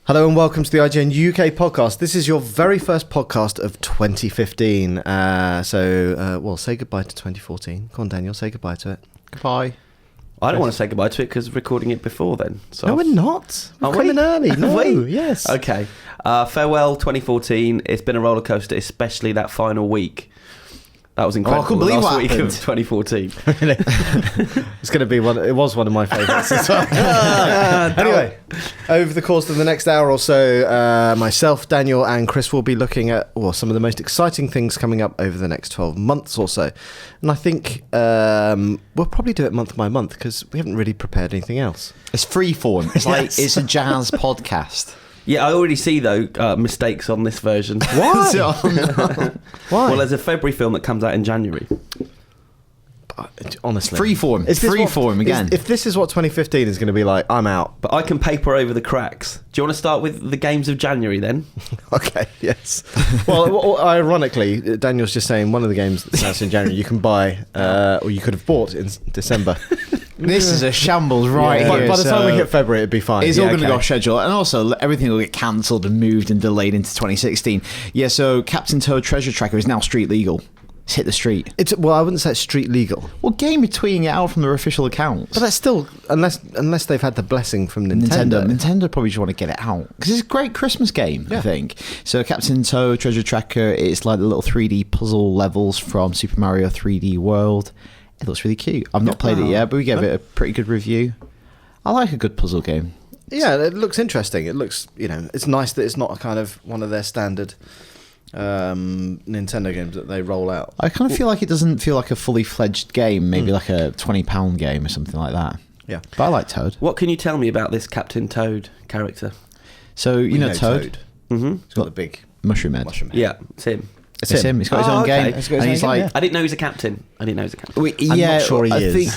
Hello and welcome to the IGN UK Podcast. This is your very first podcast of 2015. Well, say goodbye to 2014. Come on, Daniel, say goodbye to it. Goodbye. I don't want to say goodbye to it because we're recording it before then. So no, we're not. We're coming early. No, yes. Okay. Farewell 2014. It's been a roller coaster, especially that final week. That was incredible. I couldn't believe last what week happened. of 2014. It's going to be one. It was one of my favourites as well. Anyway, over the course of the next hour or so, myself, Daniel, and Chris will be looking at some of the most exciting things coming up over the next 12 months or so. And I think we'll probably do it month by month because we haven't really prepared anything else. It's freeform. It's like it's a jazz podcast. Yeah, I already see, though, mistakes on this version. Why? Why? Well, there's a February film that comes out in January. Honestly. Freeform. It's freeform again. If this is what 2015 is going to be like, I'm out. But I can paper over the cracks. Do you want to start with the games of January, then? Okay, yes. Well, ironically, Daniel's just saying one of the games that's out in January you can buy, or you could have bought in December. This is a shambles right here. By the time we hit February, it'd be fine. It's all going to go off schedule. And also, everything will get cancelled and moved and delayed into 2016. Yeah, so Captain Toad Treasure Tracker is now street legal. It's hit the street. I wouldn't say it's street legal. Well, Game are tweeting it out from their official accounts. But that's still, unless they've had the blessing from Nintendo. Nintendo probably just want to get it out. Because it's a great Christmas game, I think. So Captain Toad Treasure Tracker, it's like the little 3D puzzle levels from Super Mario 3D World. It looks really cute. I've not played it yet, but we gave it a pretty good review. I like a good puzzle game. Yeah, it looks interesting. It looks, it's nice that it's not a kind of one of their standard Nintendo games that they roll out. I kind of feel like it doesn't feel like a fully fledged game, maybe like a £20 game or something like that. Yeah. But I like Toad. What can you tell me about this Captain Toad character? So, you know Toad? Mm-hmm. He's got the big mushroom head. Yeah, it's him. It's him. He's got his own game. And he's like... I didn't know he was a captain. I'm not sure he is.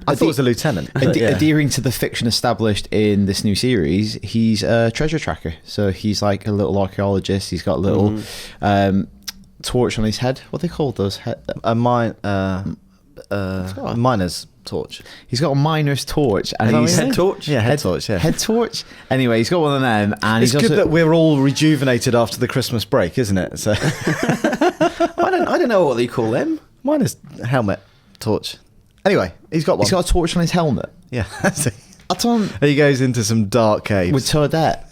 I thought he was a lieutenant. Adhering to the fiction established in this new series, he's a treasure tracker. So he's like a little archaeologist. He's got a little torch on his head. What are they called those? A miner's torch. He's got a miner's torch. And he's head torch? Yeah, head torch, yeah. Head torch? Anyway, he's got one of them. And it's good that we're all rejuvenated after the Christmas break, isn't it? So I don't know what they call them. Miner's helmet, torch. Anyway, he's got one. He's got a torch on his helmet. Yeah. He goes into some dark caves. With Toadette.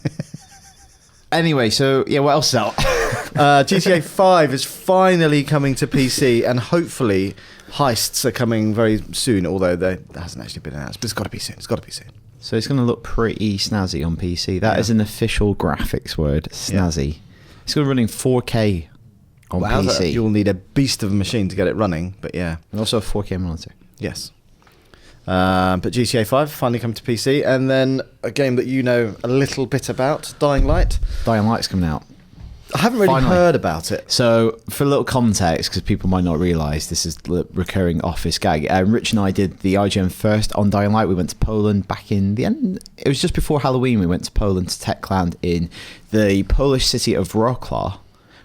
Anyway, so, yeah, what else is out? GTA 5 is finally coming to PC, and hopefully heists are coming very soon, although that hasn't actually been announced. But it's got to be soon. So it's going to look pretty snazzy on PC. That is an official graphics word, snazzy. Yeah. It's going to run in 4K on PC. You'll need a beast of a machine to get it running, but yeah. And also a 4K monitor. Yes. But GTA 5 finally come to PC, and then a game that you know a little bit about, Dying Light. Dying Light's coming out. I haven't really heard about it. So, for a little context, because people might not realise, this is the recurring office gag. Rich and I did the IGN first on Dying Light. We went to Poland back in the end. It was just before Halloween. We went to Poland to Techland in the Polish city of Wrocław,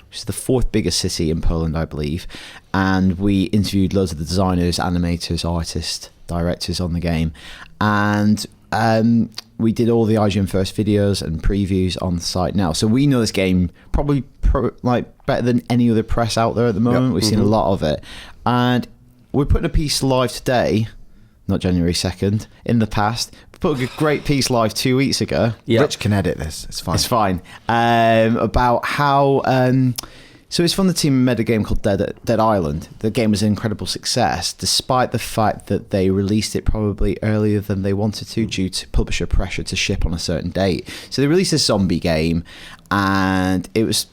which is the fourth biggest city in Poland, I believe. And we interviewed loads of the designers, animators, artists, directors on the game. And we did all the IGN First videos and previews on the site now. So we know this game probably better than any other press out there at the moment. Yep. We've seen a lot of it. And we're putting a piece live today, not January 2nd, in the past. We put a great piece live 2 weeks ago. Yep. Rich can edit this. It's fine. About how... So it's from the team who made a game called Dead Island. The game was an incredible success, despite the fact that they released it probably earlier than they wanted to due to publisher pressure to ship on a certain date. So they released a zombie game, and it was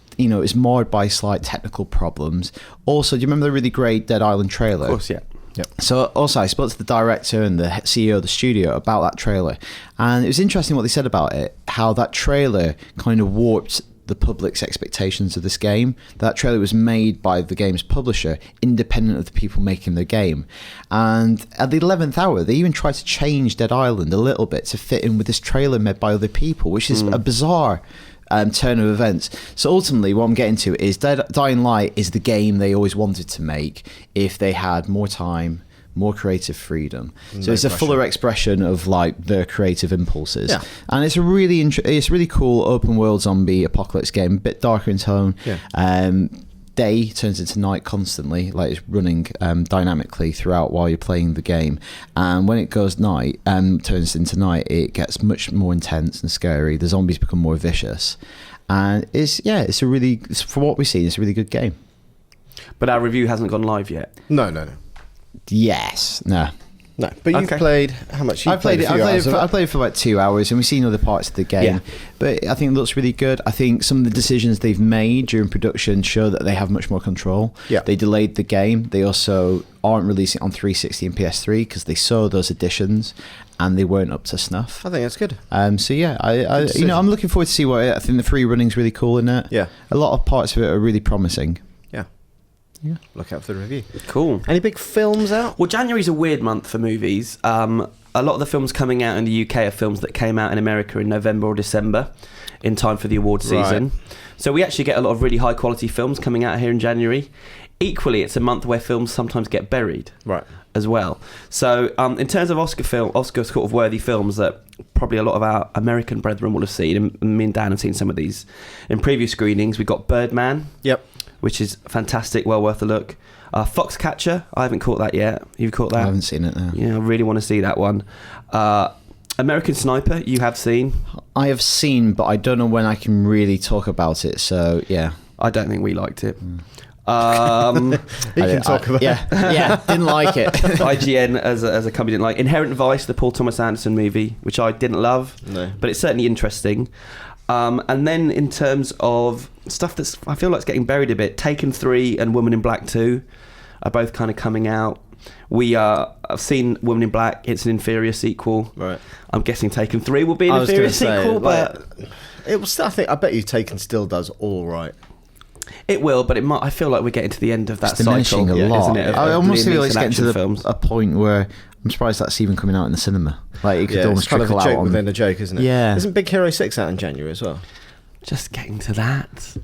marred by slight technical problems. Also, do you remember the really great Dead Island trailer? Of course, yeah. Yep. So also I spoke to the director and the CEO of the studio about that trailer, and it was interesting what they said about it, how that trailer kind of warped the public's expectations of this game. That trailer was made by the game's publisher, independent of the people making the game. And at the 11th hour, they even tried to change Dead Island a little bit to fit in with this trailer made by other people, which is a bizarre turn of events. So ultimately, what I'm getting to is Dying Light is the game they always wanted to make if they had more time, more creative freedom. No So it's a pressure. fuller expression of like their creative impulses. Yeah. And it's a really it's really cool open world zombie apocalypse game, a bit darker in tone. Yeah. Day turns into night constantly, like it's running dynamically throughout while you're playing the game. And when it goes night and turns into night, it gets much more intense and scary. The zombies become more vicious, and for what we've seen, it's a really good game. But our review hasn't gone live yet. No. Yes, no. No, but you've Okay. played how much? I played it for about 2 hours, and we've seen other parts of the game. Yeah. But I think it looks really good. I think some of the decisions they've made during production show that they have much more control. Yeah. They delayed the game. They also aren't releasing it on 360 and PS3 because they saw those additions and they weren't up to snuff. I think that's good. So yeah, I decision. I'm looking forward to see what I think the free running's really cool in it. Yeah. A lot of parts of it are really promising. Yeah. Look out for the review. Cool. Any big films out? Well, January's a weird month for movies. A lot of the films coming out in the UK are films that came out in America in November or December in time for the award season. Right. So we actually get a lot of really high quality films coming out here in January. Equally, it's a month where films sometimes get buried Right. as well. So in terms of Oscar sort of worthy films that probably a lot of our American brethren will have seen, and me and Dan have seen some of these in previous screenings, we've got Birdman, Yep. which is fantastic, well worth a look. Foxcatcher, I haven't caught that yet. You've caught that? I haven't seen it now. Yeah, I really want to see that one. American Sniper, you have seen. I have seen, but I don't know when I can really talk about it. So yeah. I don't think we liked it. You can talk about it. Yeah, didn't like it. IGN as a company didn't like. Inherent Vice, the Paul Thomas Anderson movie, which I didn't love, No. but it's certainly interesting. And then in terms of stuff that's, I feel like it's getting buried a bit, Taken 3 and Woman in Black 2 are both kind of coming out. I've seen Woman in Black, it's an inferior sequel. Right. I'm guessing Taken 3 will be an I was inferior going to say, sequel, but it was. I bet you Taken still does all right. it will, but it might. I feel like we're getting to the end of that It's diminishing cycle, a lot. isn't it? I almost feel like it's getting to films. a point where I'm surprised that's even coming out in the cinema. Like it could almost it's kind of a trickle joke out within a joke, isn't it? Yeah. Isn't Big Hero 6 out in January as well? Just getting to that.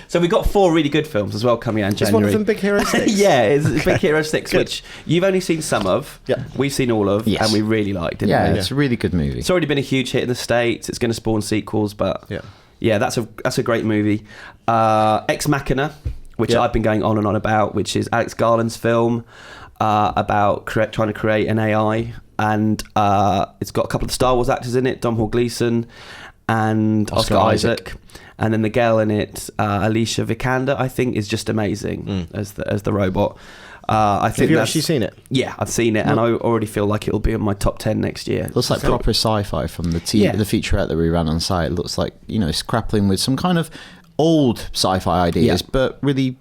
So we've got 4 really good films as well coming out in Is January. one of them Big Hero 6? Yeah, it's Big Hero 6, Good. which you've only seen some of. Yeah. We've seen all of, Yes. and we really liked, didn't Yeah, we? it's a really good movie. It's already been a huge hit in the States. It's going to spawn sequels, but yeah, that's a great movie. Ex Machina, which I've been going on and on about, which is Alex Garland's film about trying to create an AI, and it's got a couple of the Star Wars actors in it, Domhnall Gleeson and Oscar Isaac. And then the girl in it, Alicia Vikander, I think, is just amazing as the robot. I think Have you actually seen it? Yeah, I've seen it, and I already feel like it'll be in my top 10 next year. Looks like proper sci-fi from the featurette that we ran on site. It looks like, it's grappling with some kind of old sci-fi ideas, but really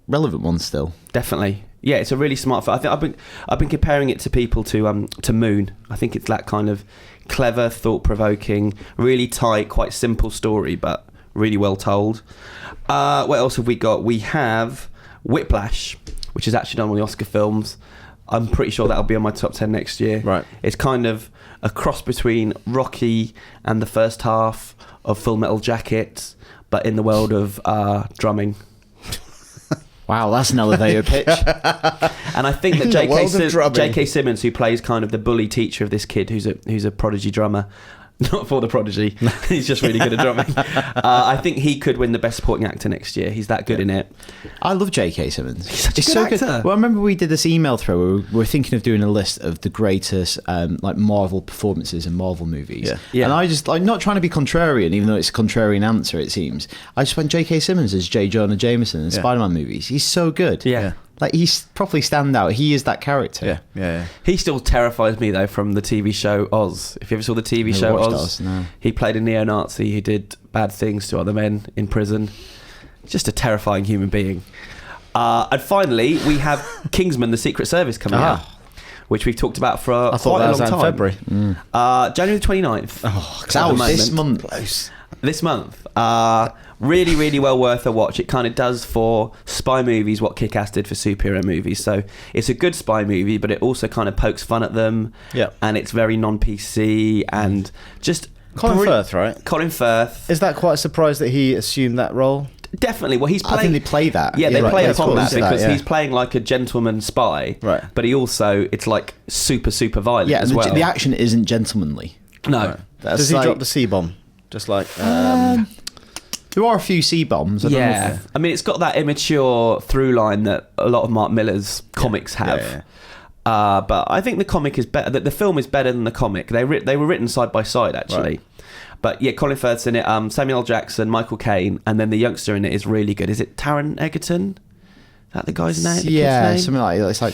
relevant ones still. Definitely. Yeah, it's a really smart film. I think I've been comparing it to people to Moon. I think it's that kind of clever, thought-provoking, really tight, quite simple story, but really well told. What else have we got? We have Whiplash, which is actually done on the Oscar films. I'm pretty sure that'll be on my top 10 next year. Right. It's kind of a cross between Rocky and the first half of Full Metal Jacket, but in the world of drumming. Wow, that's an elevator pitch. And I think that J.K. Simmons, who plays kind of the bully teacher of this kid who's a prodigy drummer, not for the prodigy, he's just really good at drumming. I think he could win the Best Supporting Actor next year. He's that good in it. I love J.K. Simmons. He's such a good actor. Well, I remember we did this email thread where we were thinking of doing a list of the greatest Marvel performances in Marvel movies. Yeah. And I'm not trying to be contrarian, even though it's a contrarian answer, it seems. I just went J.K. Simmons as J. Jonah Jameson in Spider-Man movies. He's so good. Yeah. Like, he's properly stand out. He is that character. Yeah. He still terrifies me, though, from the TV show Oz. If you ever saw the TV show Oz, no. he played a neo-Nazi who did bad things to other men in prison. Just a terrifying human being. And finally, we have Kingsman: The Secret Service coming out, which we've talked about for I thought quite that a was long out time. in February. January the 29th. Oh, At the this moment. month. This month. Really, really well worth a watch. It kind of does for spy movies what Kick-Ass did for superhero movies. So it's a good spy movie, but it also kind of pokes fun at them. Yeah. And it's very non-PC and just... Colin Firth, right? Colin Firth. Is that quite a surprise that he assumed that role? Definitely. Well, he's playing. I think they play that. Yeah, they play upon that because yeah. he's playing like a gentleman spy. Right. But he also, it's like super violent Yeah, as and well. the action isn't gentlemanly. No. Right. Does he drop the C-bomb? Just like... There are a few C-bombs. I don't know Yeah. I mean, it's got that immature through line that a lot of Mark Millar's comics have. Yeah. But I think the comic is better. The film is better than the comic. They were written side by side, actually. Right. But yeah, Colin Firth's in it. Samuel L. Jackson, Michael Caine, and then the youngster in it is really good. Is it Taron Egerton? Is that the guy's name? Yeah, kid's name? something like that. It's like...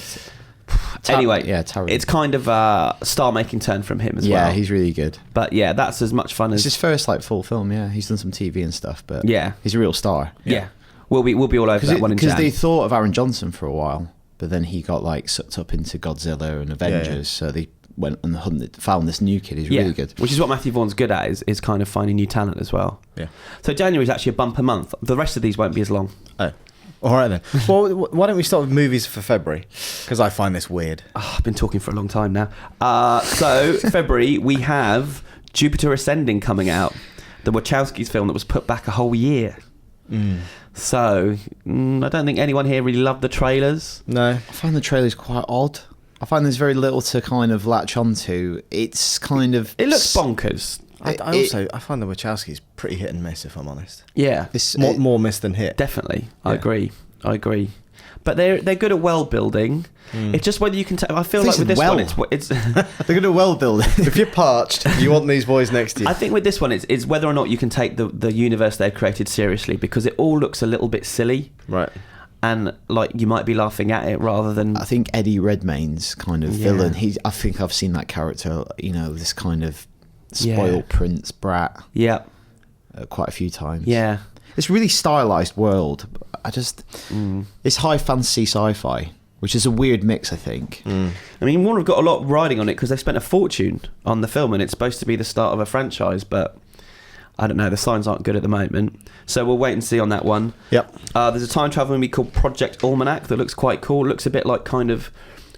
Anyway, Taron. it's kind of a star-making turn from him as well. Yeah, he's really good. But yeah, that's as much fun as... It's his first like full film. Yeah, he's done some TV and stuff, but Yeah. he's a real star. Yeah. We'll be all over that one in Because Jan. they thought of Aaron Johnson for a while, but then he got like sucked up into Godzilla and Avengers, so they went and found this new kid who's really good. Which is what Matthew Vaughn's good at, is kind of finding new talent as well. Yeah. So January is actually a bumper month. The rest of these won't be as long. Oh. All right then. Well, why don't we start with movies for February? Because I find this weird. Oh, I've been talking for a long time now. So February, we have Jupiter Ascending coming out. The Wachowskis film that was put back a whole year. So I don't think anyone here really loved the trailers. No. I find the trailers quite odd. I find there's very little to kind of latch onto. It's kind of... It looks bonkers. I find the Wachowskis pretty hit and miss, if I'm honest. Yeah. It's More miss than hit. Definitely. Yeah. I agree. But they're good at world building. It's just whether you can I feel like with this one it's They're going to well build it. If you're parched, you want these boys next to you. I think with this one it's whether or not you can take the universe they've created seriously, because it all looks a little bit silly. Right. And like you might be laughing at it rather than... I think Eddie Redmayne's kind of villain. I think I've seen that character, this kind of spoiled prince brat. Yeah. Quite a few times. Yeah. It's a really stylized world. It's high fantasy sci-fi, which is a weird mix, I think. I mean, Warner have got a lot riding on it because they've spent a fortune on the film, and it's supposed to be the start of a franchise, but I don't know, the signs aren't good at the moment. So we'll wait and see on that one. Yep. There's a time travel movie called Project Almanac that looks quite cool. It looks a bit like kind of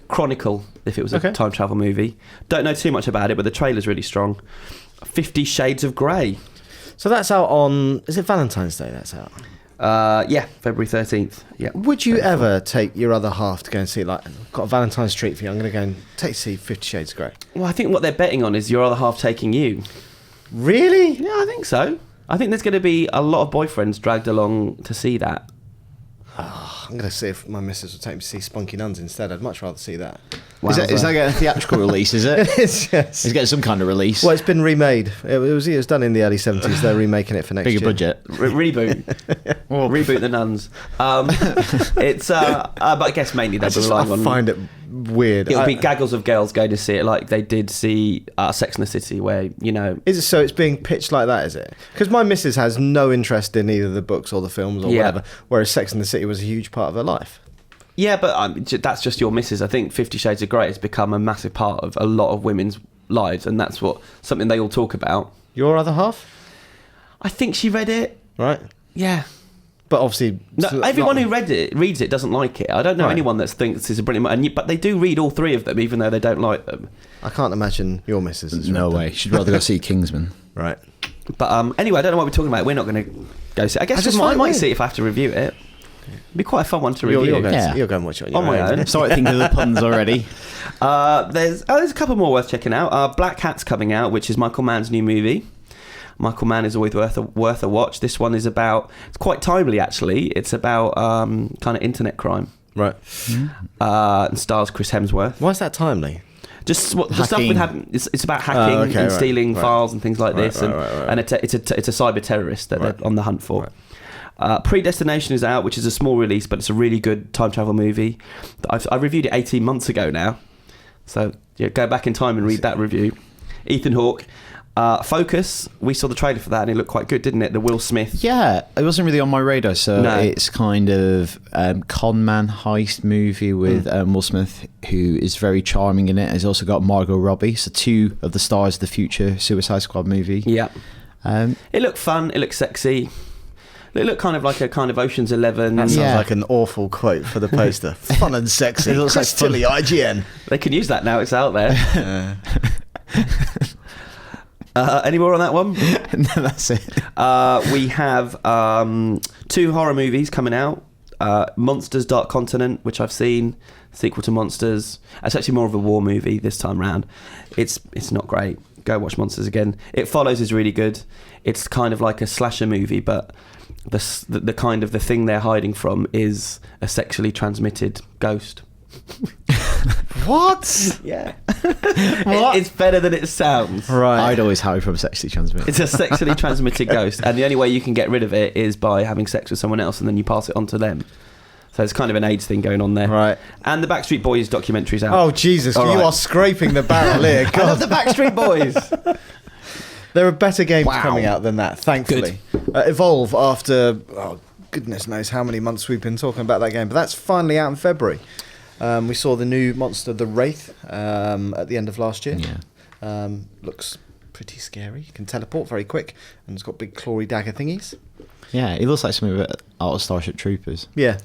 Chronicle if it was a time travel movie. Don't know too much about it, but the trailer's really strong. 50 Shades of Grey. So that's out on... Is it Valentine's Day that's out? Yeah, February 13th. Yeah. Would you ever take your other half to go and see, like, got a Valentine's treat for you, I'm going to go and see 50 Shades of Grey? Well, I think what they're betting on is your other half taking you. Really? Yeah, I think so. I think there's going to be a lot of boyfriends dragged along to see that. I'm going to see if my missus will take me to see Spunky Nuns instead. I'd much rather see that. Is that getting a theatrical release, is it? It is, yes. It's getting some kind of release. Well, it's been remade. It was done in the early 70s. They're remaking it for next year. Bigger budget. Reboot. Reboot the Nuns. It's but I guess mainly they're relying on... I find it weird. It'll be gaggles of girls going to see it like they did see Sex and the City, where, Is it so it's being pitched like that, is it? Because my missus has no interest in either the books or the films or whatever, whereas Sex and the City was a huge part of her life. Yeah, but that's just your missus. I think 50 Shades of Grey has become a massive part of a lot of women's lives, and that's something they all talk about. Your other half? I think she read it. Right. Yeah. But obviously... No, everyone who reads it doesn't like it. I don't know anyone that thinks it's a brilliant... But they do read all three of them, even though they don't like them. I can't imagine your missus has No read way. them. She'd rather go see Kingsman. Right. But anyway, I don't know what we're talking about. We're not going to go see it. I guess I might see it if I have to review it. It'd be quite a fun one to review. You're going to watch it on my own. Started thinking of the puns already. There's a couple more worth checking out. Black Hat's coming out, which is Michael Mann's new movie. Michael Mann is always worth a watch. This one is it's quite timely actually. It's about kind of internet crime. Right. And stars Chris Hemsworth. Why is that timely? Just the stuff with it's about hacking and stealing files and things like this, and it's a cyber terrorist that they're on the hunt for. Predestination is out, which is a small release, but it's a really good time travel movie. I reviewed it 18 months ago now, so go back in time and read that review. Ethan Hawke. Focus, we saw the trailer for that and it looked quite good, didn't it? The Will Smith. Yeah, it wasn't really on my radar, so it's kind of con man heist movie with Will Smith, who is very charming in it. He's also got Margot Robbie, so two of the stars of the future Suicide Squad movie. Yeah. It looked fun, it looked sexy. It looked kind of like a kind of Ocean's 11. That sounds like an awful quote for the poster. Fun and sexy. It looks like Tilly IGN. They can use that now, it's out there. Any more on that one? No, that's it. We have 2 horror movies coming out. Monsters Dark Continent, which I've seen, sequel to Monsters. It's actually more of a war movie this time round. It's not great. Go watch Monsters again. It Follows is really good. It's kind of like a slasher movie, but the kind of the thing they're hiding from is a sexually transmitted ghost. What? Yeah. What? It's better than it sounds. Right. I'd always hide from sexually transmitted. It's a sexually transmitted ghost, and the only way you can get rid of it is by having sex with someone else, and then you pass it on to them. So it's kind of an AIDS thing going on there. Right. And the Backstreet Boys documentary's out. Oh, Jesus. All you right. are scraping the barrel here. God. I love the Backstreet Boys. There are better games coming out than that, thankfully. Evolve, after, goodness knows how many months we've been talking about that game, but that's finally out in February. We saw the new monster, the Wraith, at the end of last year. Yeah. Looks pretty scary. You can teleport very quick, and it's got big clawy dagger thingies. Yeah, he looks like something out of Starship Troopers. Yeah.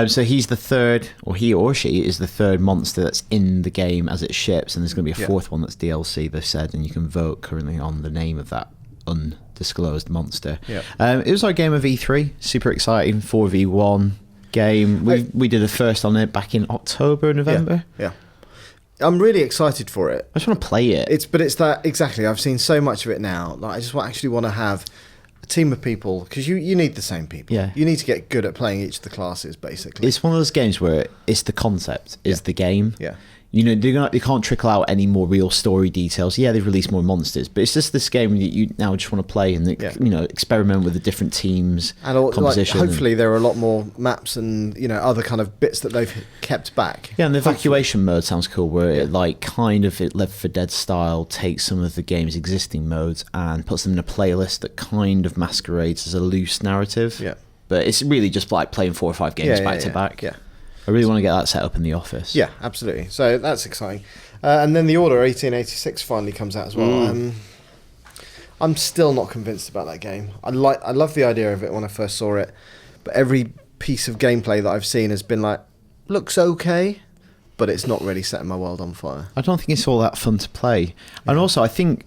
So he's the third, or he or she is the third monster that's in the game as it ships, and there's going to be a fourth one that's DLC, they've said, and you can vote currently on the name of that undisclosed monster. Yeah. It was our game of E3, super exciting, 4v1 game. We did a first on it back in October, November. Yeah. I'm really excited for it. I just want to play it. It's that, exactly. I've seen so much of it now. Like, I just actually want to have a team of people, because you need the same people. Yeah. You need to get good at playing each of the classes, basically. It's one of those games where it's the concept is the game. Yeah. You know, they can't trickle out any more real story details. Yeah, they've released more monsters, but it's just this game that you now just want to play and experiment with the different teams, and composition. Hopefully, there are a lot more maps and other kind of bits that they've kept back. Yeah, and the evacuation mode sounds cool, where it Left 4 Dead style takes some of the game's existing modes and puts them in a playlist that kind of masquerades as a loose narrative. Yeah, but it's really just like playing 4 or 5 games back to back. Yeah. I really want to get that set up in the office. Yeah, absolutely. So that's exciting. And then the Order 1886 finally comes out as well. I'm still not convinced about that game. I love the idea of it when I first saw it, but every piece of gameplay that I've seen has been like, looks okay, but it's not really setting my world on fire. I don't think it's all that fun to play. And also, I think,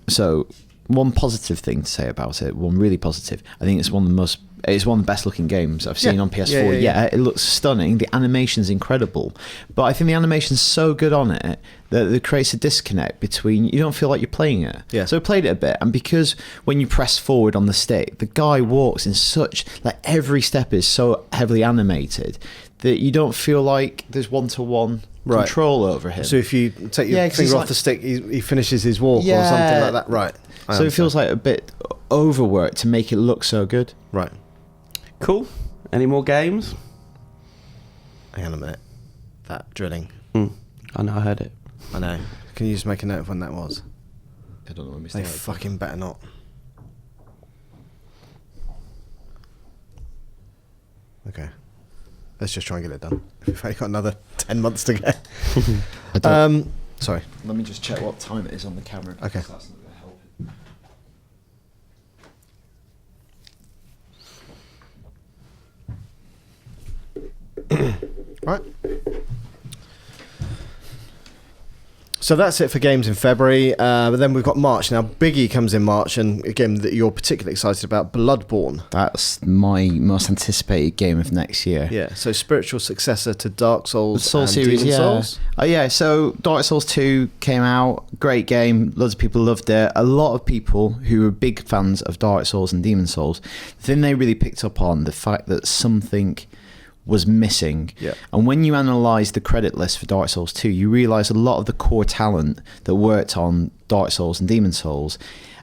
one positive thing to say about it, one really positive, I think it's one of the best looking games I've seen on PS4. Yeah, it looks stunning. The animation's incredible. But I think the animation's so good on it that it creates a disconnect between, you don't feel like you're playing it. Yeah. So I played it a bit, and because when you press forward on the stick, the guy walks in such, every step is so heavily animated that you don't feel like there's one-to-one control over him. So if you take your finger off the stick, he finishes his walk or something like that. Right. So it feels like a bit overworked to make it look so good. Right. Cool. Any more games? Hang on a minute. That drilling. I know, I heard it. I know. Can you just make a note of when that was? I don't know when we They started. fucking better not. Okay. Let's just try and get it done. We've only got another 10 months to go. Sorry. Let me just check what time it is on the camera. Okay. That's not going to help. Right. So that's it for games in February. But then we've got March. Now, Biggie comes in March, and a game that you're particularly excited about, Bloodborne. That's my most anticipated game of next year. Yeah, so spiritual successor to Dark Souls The Soul and series, Demon Souls. So Dark Souls 2 came out, great game, loads of people loved it. A lot of people who were big fans of Dark Souls and Demon Souls, the thing they really picked up on, the fact that something was missing. Yeah. And when you analyse the credit list for Dark Souls 2, you realise a lot of the core talent that worked on Dark Souls and Demon Souls,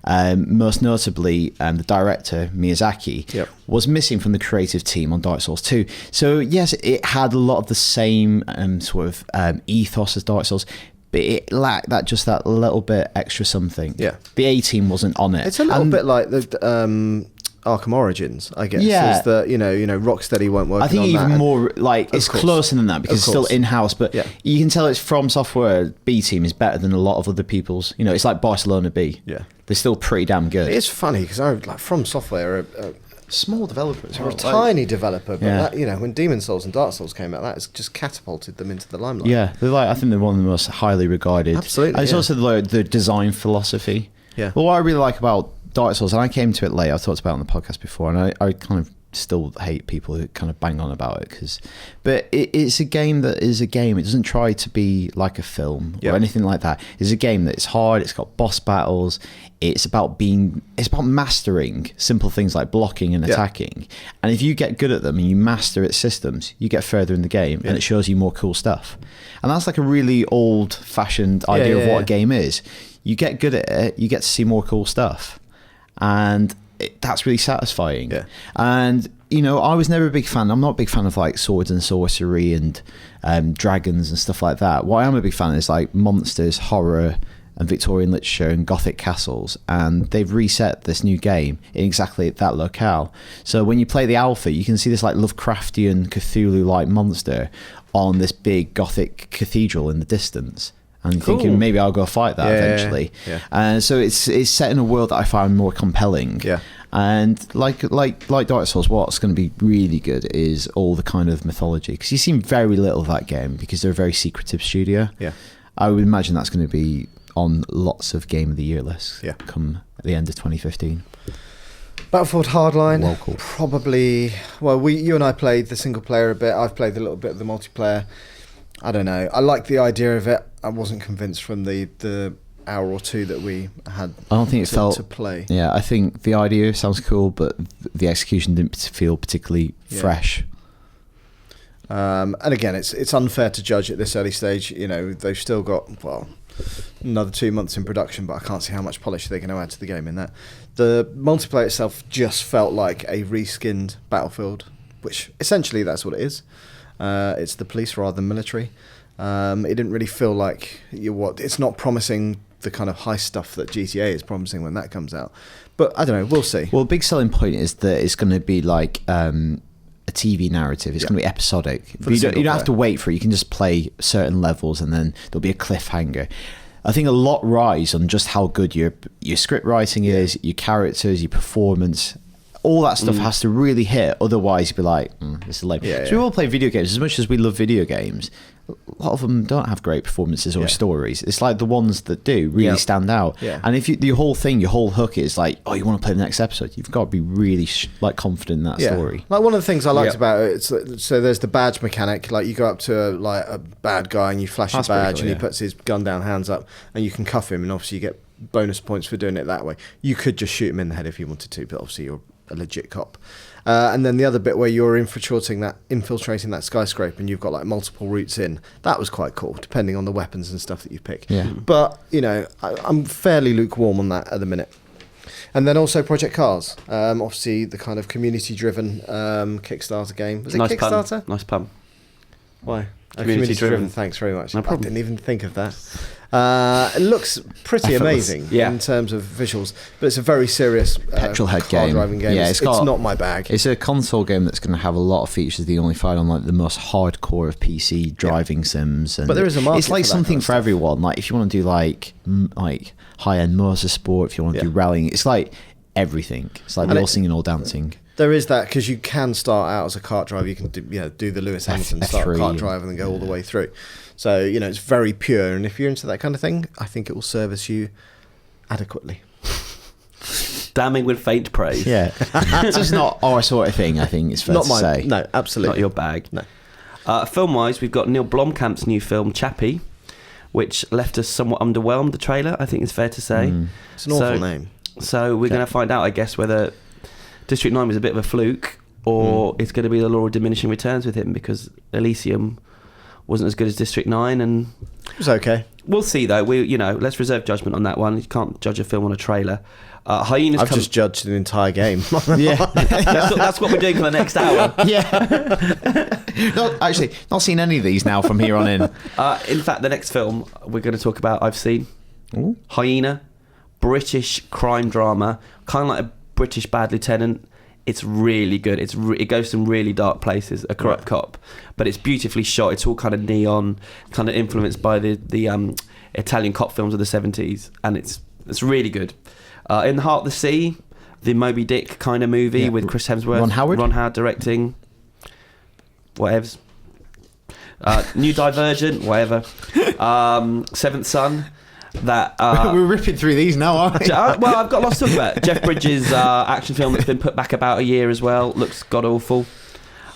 most notably the director Miyazaki, was missing from the creative team on Dark Souls 2. So yes, it had a lot of the same ethos as Dark Souls, but it lacked that little bit extra something. Yeah. The A-team wasn't on it. It's a little bit like the Arkham Origins, I guess. Yeah. Is that, Rocksteady weren't working on that. I think even more, it's course. closer than that because it's still in-house, but Yeah. you can tell it's From Software B team is better than a lot of other people's. It's like Barcelona B. Yeah. They're still pretty damn good. It's funny because From Software are small developers. a tiny developer, but Yeah. that, when Demon Souls and Dark Souls came out, that has just catapulted them into the limelight. Yeah, I think they're one of the most highly regarded. Absolutely, And it's yeah. also the design philosophy. Yeah. Well, what I really like about Dark Souls, and I came to it late, I've talked about it on the podcast before, and I kind of still hate people who kind of bang on about it, but it's a game that is a game. It doesn't try to be like a film or anything like that. It's a game that's hard. It's got boss battles. It's about mastering simple things like blocking and attacking. And if you get good at them and you master its systems, you get further in the game, and it shows you more cool stuff. And that's like a really old-fashioned idea of what a game is. You get good at it, you get to see more cool stuff, and that's really satisfying. Yeah. And I was never a big fan. I'm not a big fan of like swords and sorcery and dragons and stuff like that. What I am a big fan is like monsters, horror, and Victorian literature and Gothic castles. And they've reset this new game in exactly that locale. So when you play the alpha, you can see this like Lovecraftian Cthulhu-like monster on this big Gothic cathedral in the distance. And thinking maybe I'll go fight that eventually. Yeah. And so it's set in a world that I find more compelling. Yeah. And like Dark Souls, what's going to be really good is all the kind of mythology, because you see very little of that game because they're a very secretive studio. Yeah. I would imagine that's going to be on lots of Game of the Year lists come at the end of 2015. Battlefield Hardline, probably. Well, you and I played the single player a bit. I've played a little bit of the multiplayer. I don't know. I like the idea of it. I wasn't convinced from the hour or two that we had. I don't think it felt to play. Yeah, I think the idea sounds cool, but the execution didn't feel particularly fresh. And again, it's unfair to judge at this early stage. They've still got another 2 months in production, but I can't see how much polish they're going to add to the game in that. The multiplayer itself just felt like a reskinned Battlefield, which essentially that's what it is. It's the police rather than military. It didn't really feel like it's not promising the kind of high stuff that GTA is promising when that comes out. But I don't know, we'll see. Well, the big selling point is that it's going to be like a TV narrative. It's going to be episodic. You don't have to wait for it. You can just play certain levels and then there'll be a cliffhanger. I think a lot rides on just how good your script writing is, your characters, your performance. All that stuff has to really hit. Otherwise, you'd be like, this is lame. Yeah, so we all play video games. As much as we love video games, a lot of them don't have great performances or stories. It's like the ones that do really stand out. Yeah. And if the whole hook is like, oh, you want to play the next episode, you've got to be really confident in that story. Like one of the things I liked about it, so there's the badge mechanic. Like you go up to a bad guy and you flash your badge and he puts his gun down, hands up, and you can cuff him, and obviously you get bonus points for doing it that way. You could just shoot him in the head if you wanted to, but obviously you're a legit cop. And then the other bit where you're infiltrating that skyscraper and you've got like multiple routes in, that was quite cool, depending on the weapons and stuff that you pick. Yeah. But I'm fairly lukewarm on that at the minute. And then also Project Cars, obviously the kind of community-driven Kickstarter game. Was it Kickstarter? Nice pun. Why? Community-driven. Thanks very much. No problem. I didn't even think of that. It looks pretty amazing in terms of visuals, but it's a very serious petrol head driving game. Yeah, it's not my bag. It's a console game that's going to have a lot of features that you only find on like the most hardcore of PC driving sims. And but there is a market. It's like for something kind of for everyone. Like if you want to do like high-end motorsport, if you want to do rallying, it's like everything. It's like all singing, all dancing. There is that, because you can start out as a kart driver. You can do the Lewis Hamilton start kart driver and then go all the way through. So it's very pure, and if you're into that kind of thing, I think it will service you adequately. Damning with faint praise. Yeah, it's just not our sort of thing. I think it's fair to say. No, absolutely not your bag. No. Film-wise, we've got Neil Blomkamp's new film Chappie, which left us somewhat underwhelmed. The trailer, I think, it's fair to say. It's an awful name. So we're going to find out, I guess, whether District 9 was a bit of a fluke, or it's going to be the law of diminishing returns with him, because Elysium wasn't as good as District 9, and it was okay. We'll see though. Let's reserve judgment on that one. You can't judge a film on a trailer. Hyenas. I've just judged an entire game. that's what we're doing for the next hour. Not seen any of these now from here on in. In fact, the next film we're going to talk about, I've seen. Ooh. Hyena, British crime drama, kind of like a British Bad Lieutenant. It's really good. It goes some really dark places. A corrupt cop, but it's beautifully shot. It's all kind of neon, kind of influenced by the Italian cop films of the 70s, and it's really good. In the Heart of the Sea, the Moby Dick kind of movie with Chris Hemsworth, Ron Howard directing. Whatevs. New Divergent, whatever. Seventh Son. that we're ripping through these now, aren't we? Well, I've got lots to talk about. Jeff Bridges' action film that's been put back about a year as well. Looks god awful.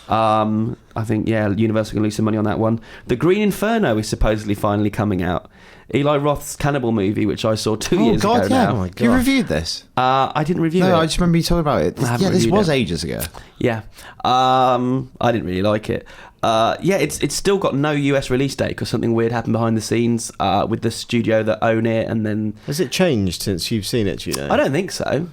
I think Universal can lose some money on that one. The Green Inferno is supposedly finally coming out. Eli Roth's cannibal movie, which I saw 2 years ago now. Oh my God. You reviewed this? I didn't review it. No, I just remember you talking about it. This was ages ago. Yeah. I didn't really like it. It's still got no US release date because something weird happened behind the scenes with the studio that own it, and then... Has it changed since you've seen it, do you know? I don't think so.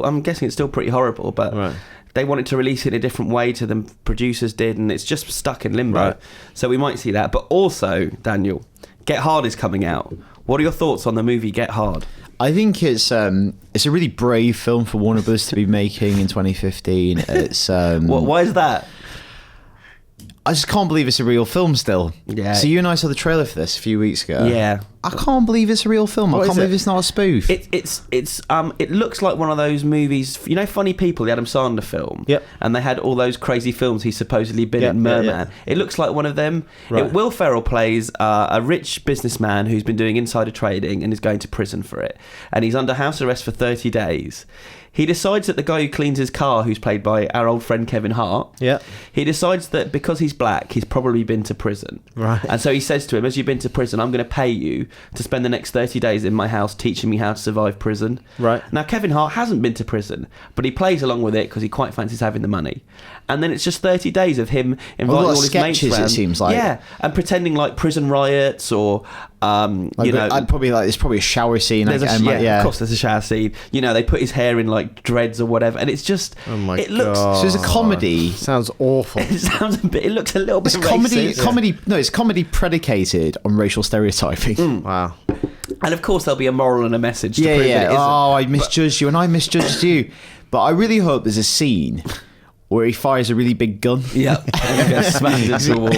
I'm guessing it's still pretty horrible, but... Right. They wanted to release it in a different way to the producers did, and it's just stuck in limbo. Right. So we might see that. But also, Daniel, Get Hard is coming out. What are your thoughts on the movie Get Hard? I think it's a really brave film for Warner Bros. To be making in 2015. It's why is that? I just can't believe it's a real film still. Yeah. So you and I saw the trailer for this a few weeks ago. Yeah. I can't believe it's a real film. I can't believe it's not a spoof. It looks like one of those movies, you know, Funny People, the Adam Sandler film. Yep. And they had all those crazy films he's supposedly been in Merman. It looks like one of them. Right. Will Ferrell plays a rich businessman who's been doing insider trading and is going to prison for it. And he's under house arrest for 30 days. He decides that the guy who cleans his car, who's played by our old friend Kevin Hart, he decides that because he's black, he's probably been to prison. Right. And so he says to him, as you've been to prison, I'm going to pay you to spend the next 30 days in my house teaching me how to survive prison. Right. Now, Kevin Hart hasn't been to prison, but he plays along with it because he quite fancies having the money. And then it's just 30 days of him inviting all his mates around. It seems like. Yeah, and pretending like prison riots or, I'd probably there's probably a shower scene. Of course there's a shower scene. You know, they put his hair in like dreads or whatever, and it's just, it looks... So it's a comedy. Sounds awful. It looks a little bit racist. comedy. No, it's comedy predicated on racial stereotyping. Wow. And of course there'll be a moral and a message to prove that it isn't. Oh, I misjudged you and I misjudged you. But I really hope there's a scene where he fires a really big gun. Yeah, and gets smashed into a wall.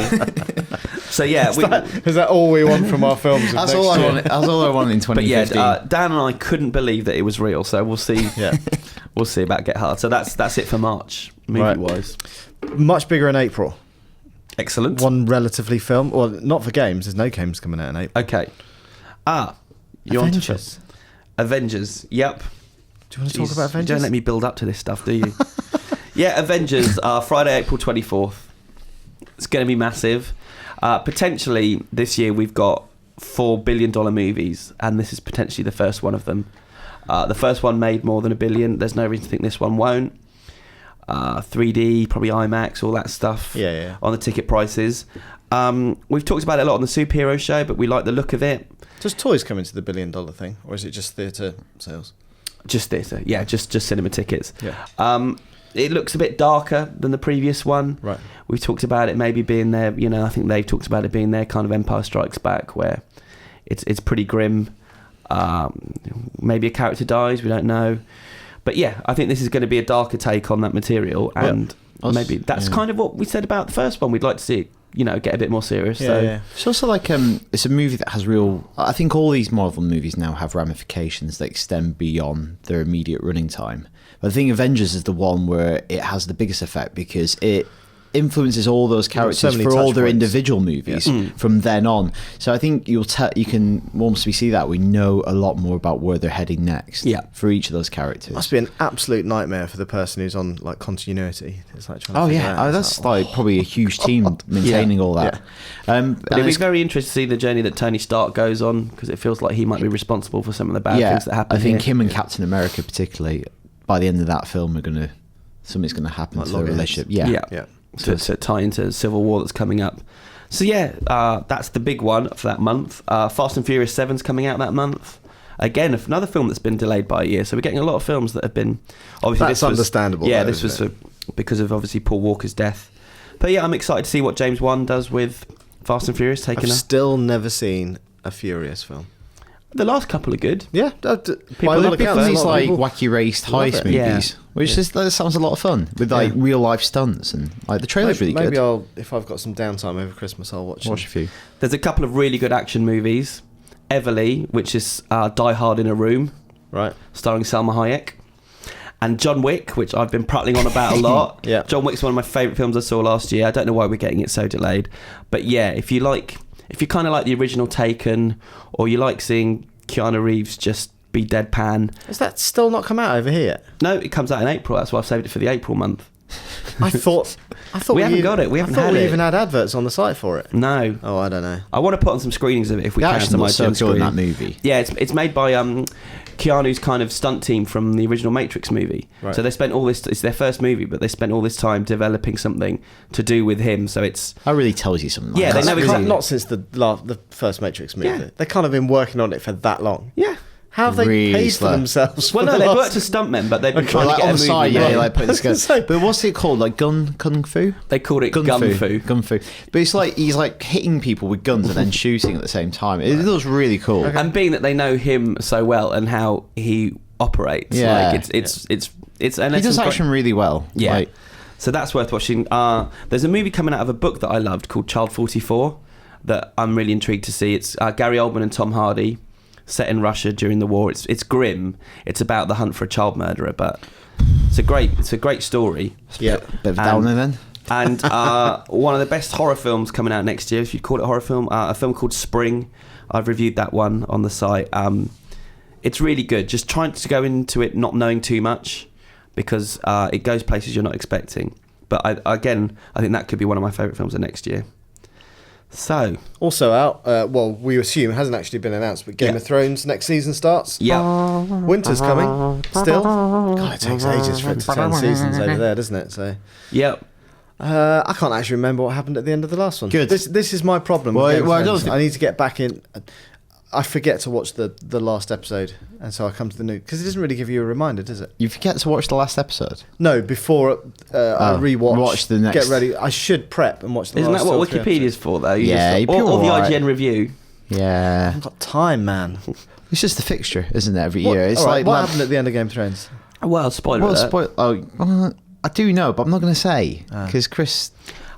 So yeah, is that all we want from our films? That's all I want. That's all I want in 2015. But Dan and I couldn't believe that it was real. So we'll see. Yeah, we'll see about Get Hard. So that's it for March, movie-wise. Much bigger in April. Excellent. One relatively film. Well, not for games. There's no games coming out in April. Okay. You're Avengers. Avengers. Yep. Do you want to talk about Avengers? You don't let me build up to this stuff, do you? Yeah, Avengers. Friday, April 24th. It's going to be massive. Potentially this year we've got $4 billion movies, and this is potentially the first one of them. The first one made more than $1 billion. There's no reason to think this one won't. 3D, probably IMAX, all that stuff on the ticket prices. We've talked about it a lot on the superhero show, but we like the look of it. Does toys come into the $1 billion thing, or is it just theatre sales? Just theatre, yeah, just cinema tickets. Yeah. It looks a bit darker than the previous one. Right. We've talked about it maybe being their, I think they've talked about it being their kind of Empire Strikes Back, where it's pretty grim. Maybe a character dies, we don't know. But yeah, I think this is going to be a darker take on that material, and maybe that's kind of what we said about the first one. We'd like to see it, get a bit more serious. It's also like it's a movie that has real... I think all these Marvel movies now have ramifications that extend beyond their immediate running time. But I think Avengers is the one where it has the biggest effect because it influences all those characters for all their individual movies from then on. So I think you can almost see that we know a lot more about where they're heading next for each of those characters. Must be an absolute nightmare for the person who's on like continuity. It's like trying to that's probably a huge team maintaining all that. But it'd be very interesting to see the journey that Tony Stark goes on, because it feels like he might be responsible for some of the bad things that happen. I think him and Captain America particularly, by the end of that film, something's going to happen to their relationship. Yeah. To tie into Civil War that's coming up. So that's the big one for that month. Fast and Furious 7's coming out that month. Again, another film that's been delayed by a year. So we're getting a lot of films that have been... Obviously, that's understandable. Yeah, this was because of obviously Paul Walker's death. But yeah, I'm excited to see what James Wan does with Fast and Furious. I've still never seen a Furious film. The last couple are good. Yeah. People love these like wacky raced heist movies, which that sounds a lot of fun with like real life stunts, and like the trailer's really good. Maybe if I've got some downtime over Christmas, I'll watch a few. There's a couple of really good action movies. Everly, which is Die Hard in a Room, right, starring Salma Hayek, and John Wick, which I've been prattling on about a lot. Yeah. John Wick's one of my favourite films I saw last year. I don't know why we're getting it so delayed, but yeah, if you kind of like the original Taken, or you like seeing Keanu Reeves just be deadpan. Has that still not come out over here yet? No, it comes out in April. That's why I've saved it for the April month. I thought we haven't got it. We haven't had it. even had adverts on the site for it. No. Oh, I don't know. I want to put on some screenings of it if we can. Actually, so cool in that movie. Yeah, it's made by Keanu's kind of stunt team from the original Matrix movie. Right. So they spent all this. It's their first movie, but they spent all this time developing something to do with him. So it's that really tells you something. Like yeah, that. they know exactly. Not since the first Matrix movie. Yeah. They've kind of been working on it for that long. Yeah. How have they really paid slow. for themselves? Well, no, they've worked as stuntmen, but they've been trying to get on a the movie. side, Right. like putting this together. But what's it called? Like kung fu? They called it gun fu. Gun fu. But it's like he's like hitting people with guns and then shooting at the same time. It looks really cool. Okay. And being that they know him so well and how he operates, like it's and he does action really well. Yeah. Like, so that's worth watching. There's a movie coming out of a book that I loved called Child 44 that I'm really intrigued to see. It's Gary Oldman and Tom Hardy, set in Russia during the war. It's grim. It's about the hunt for a child murderer, but it's a great story. Yeah, bit of downer then. And one of the best horror films coming out next year, if you'd call it a horror film, a film called Spring. I've reviewed that one on the site. It's really good. Just trying to go into it not knowing too much, because it goes places you're not expecting. But I think that could be one of my favourite films of next year. So also out, well, we assume hasn't actually been announced, but Game of Thrones next season starts. Yeah, winter's coming still. God, it takes ages for it to turn seasons over there, doesn't it? So yep. I can't actually remember what happened at the end of the last one. Good. This is my problem. I need to get back in. I forget to watch the last episode, and so I come to the new, because it doesn't really give you a reminder, does it? You forget to watch the last episode? No, before I rewatch. Watch the next. Get ready. I should prep and watch the Isn't last. Isn't that what Wikipedia's for, though? Or the IGN review. Yeah. I haven't got time, man. It's just a fixture, isn't it? Every year. It's like what happened at the end of Game of Thrones? Well, spoiler alert. I do know, but I'm not going to say because Chris.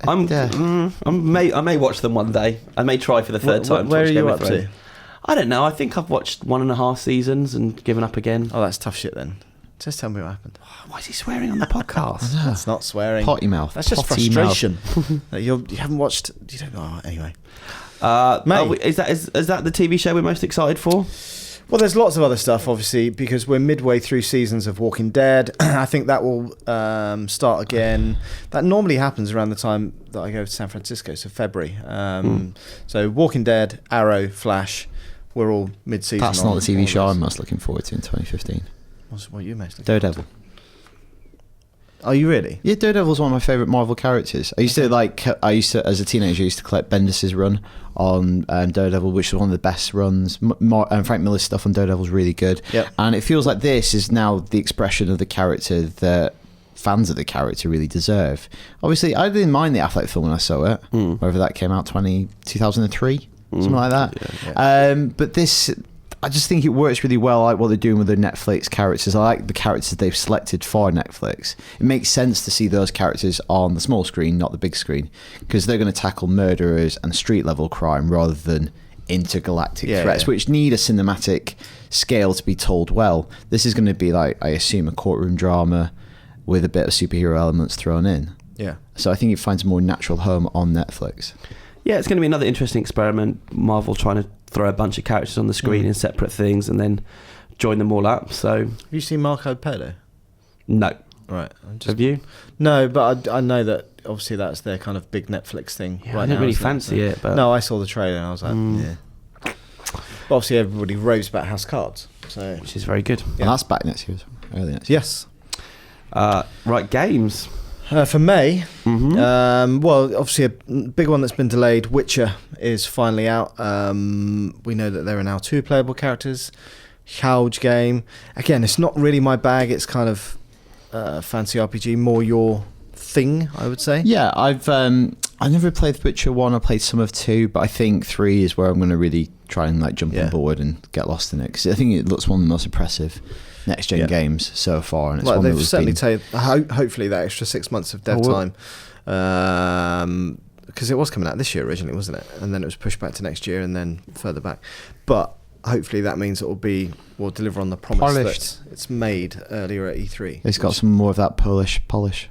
I may watch them one day. I may try for the third time. Where are you up to? I don't know. I think I've watched 1.5 seasons and given up again. Oh, that's tough shit then. Just tell me what happened. Why is he swearing on the podcast? That's not swearing. Potty mouth. That's just frustration. You haven't watched. You don't know. Anyway. Is that the TV show we're most excited for? Well, there's lots of other stuff, obviously, because we're midway through seasons of Walking Dead. I think that will start again. That normally happens around the time that I go to San Francisco, so February. So Walking Dead, Arrow, Flash, we're all mid-season. That's not the TV show I'm most looking forward to in 2015. What are you most looking Daredevil. Are you really? Yeah, Daredevil's one of my favourite Marvel characters. I used to, as a teenager, I used to collect Bendis' run on Daredevil, which was one of the best runs. Frank Miller's stuff on Daredevil's really good. Yep. And it feels like this is now the expression of the character that fans of the character really deserve. Obviously, I didn't mind the Affleck film when I saw it, whether that came out 2003, something like that. Yeah. But this... I just think it works really well. I like what they're doing with the Netflix characters. I like the characters they've selected for Netflix. It makes sense to see those characters on the small screen, not the big screen, because they're going to tackle murderers and street level crime rather than intergalactic threats, which need a cinematic scale to be told well. This is going to be like, I assume, a courtroom drama with a bit of superhero elements thrown in. Yeah. So I think it finds a more natural home on Netflix. Yeah, it's going to be another interesting experiment. Marvel trying to throw a bunch of characters on the screen in separate things and then join them all up. So, have you seen Marco Polo? No. Right. Have you? No, but I know that obviously that's their kind of big Netflix thing. Yeah, I don't really fancy it. But no, I saw the trailer and I was like, yeah. But obviously, everybody raves about House of Cards, so which is very good. Yeah. And that's back next year. Early next year. Yes. Right, games. For May, well, obviously a big one that's been delayed, Witcher, is finally out. We know that there are now 2 playable characters. Huge game. Again, it's not really my bag. It's kind of fancy RPG, more your thing, I would say. Yeah, I never played Witcher 1. I played some of 2, but I think 3 is where I'm going to really try and like jump on board and get lost in it, because I think it looks one of the most impressive next gen games so far, and it's one they've that certainly taken hopefully that extra 6 months of dev time, because it was coming out this year originally, wasn't it? And then it was pushed back to next year and then further back. But hopefully that means will deliver on the promise that it's made earlier at E3. It's got some more of that Polish polish.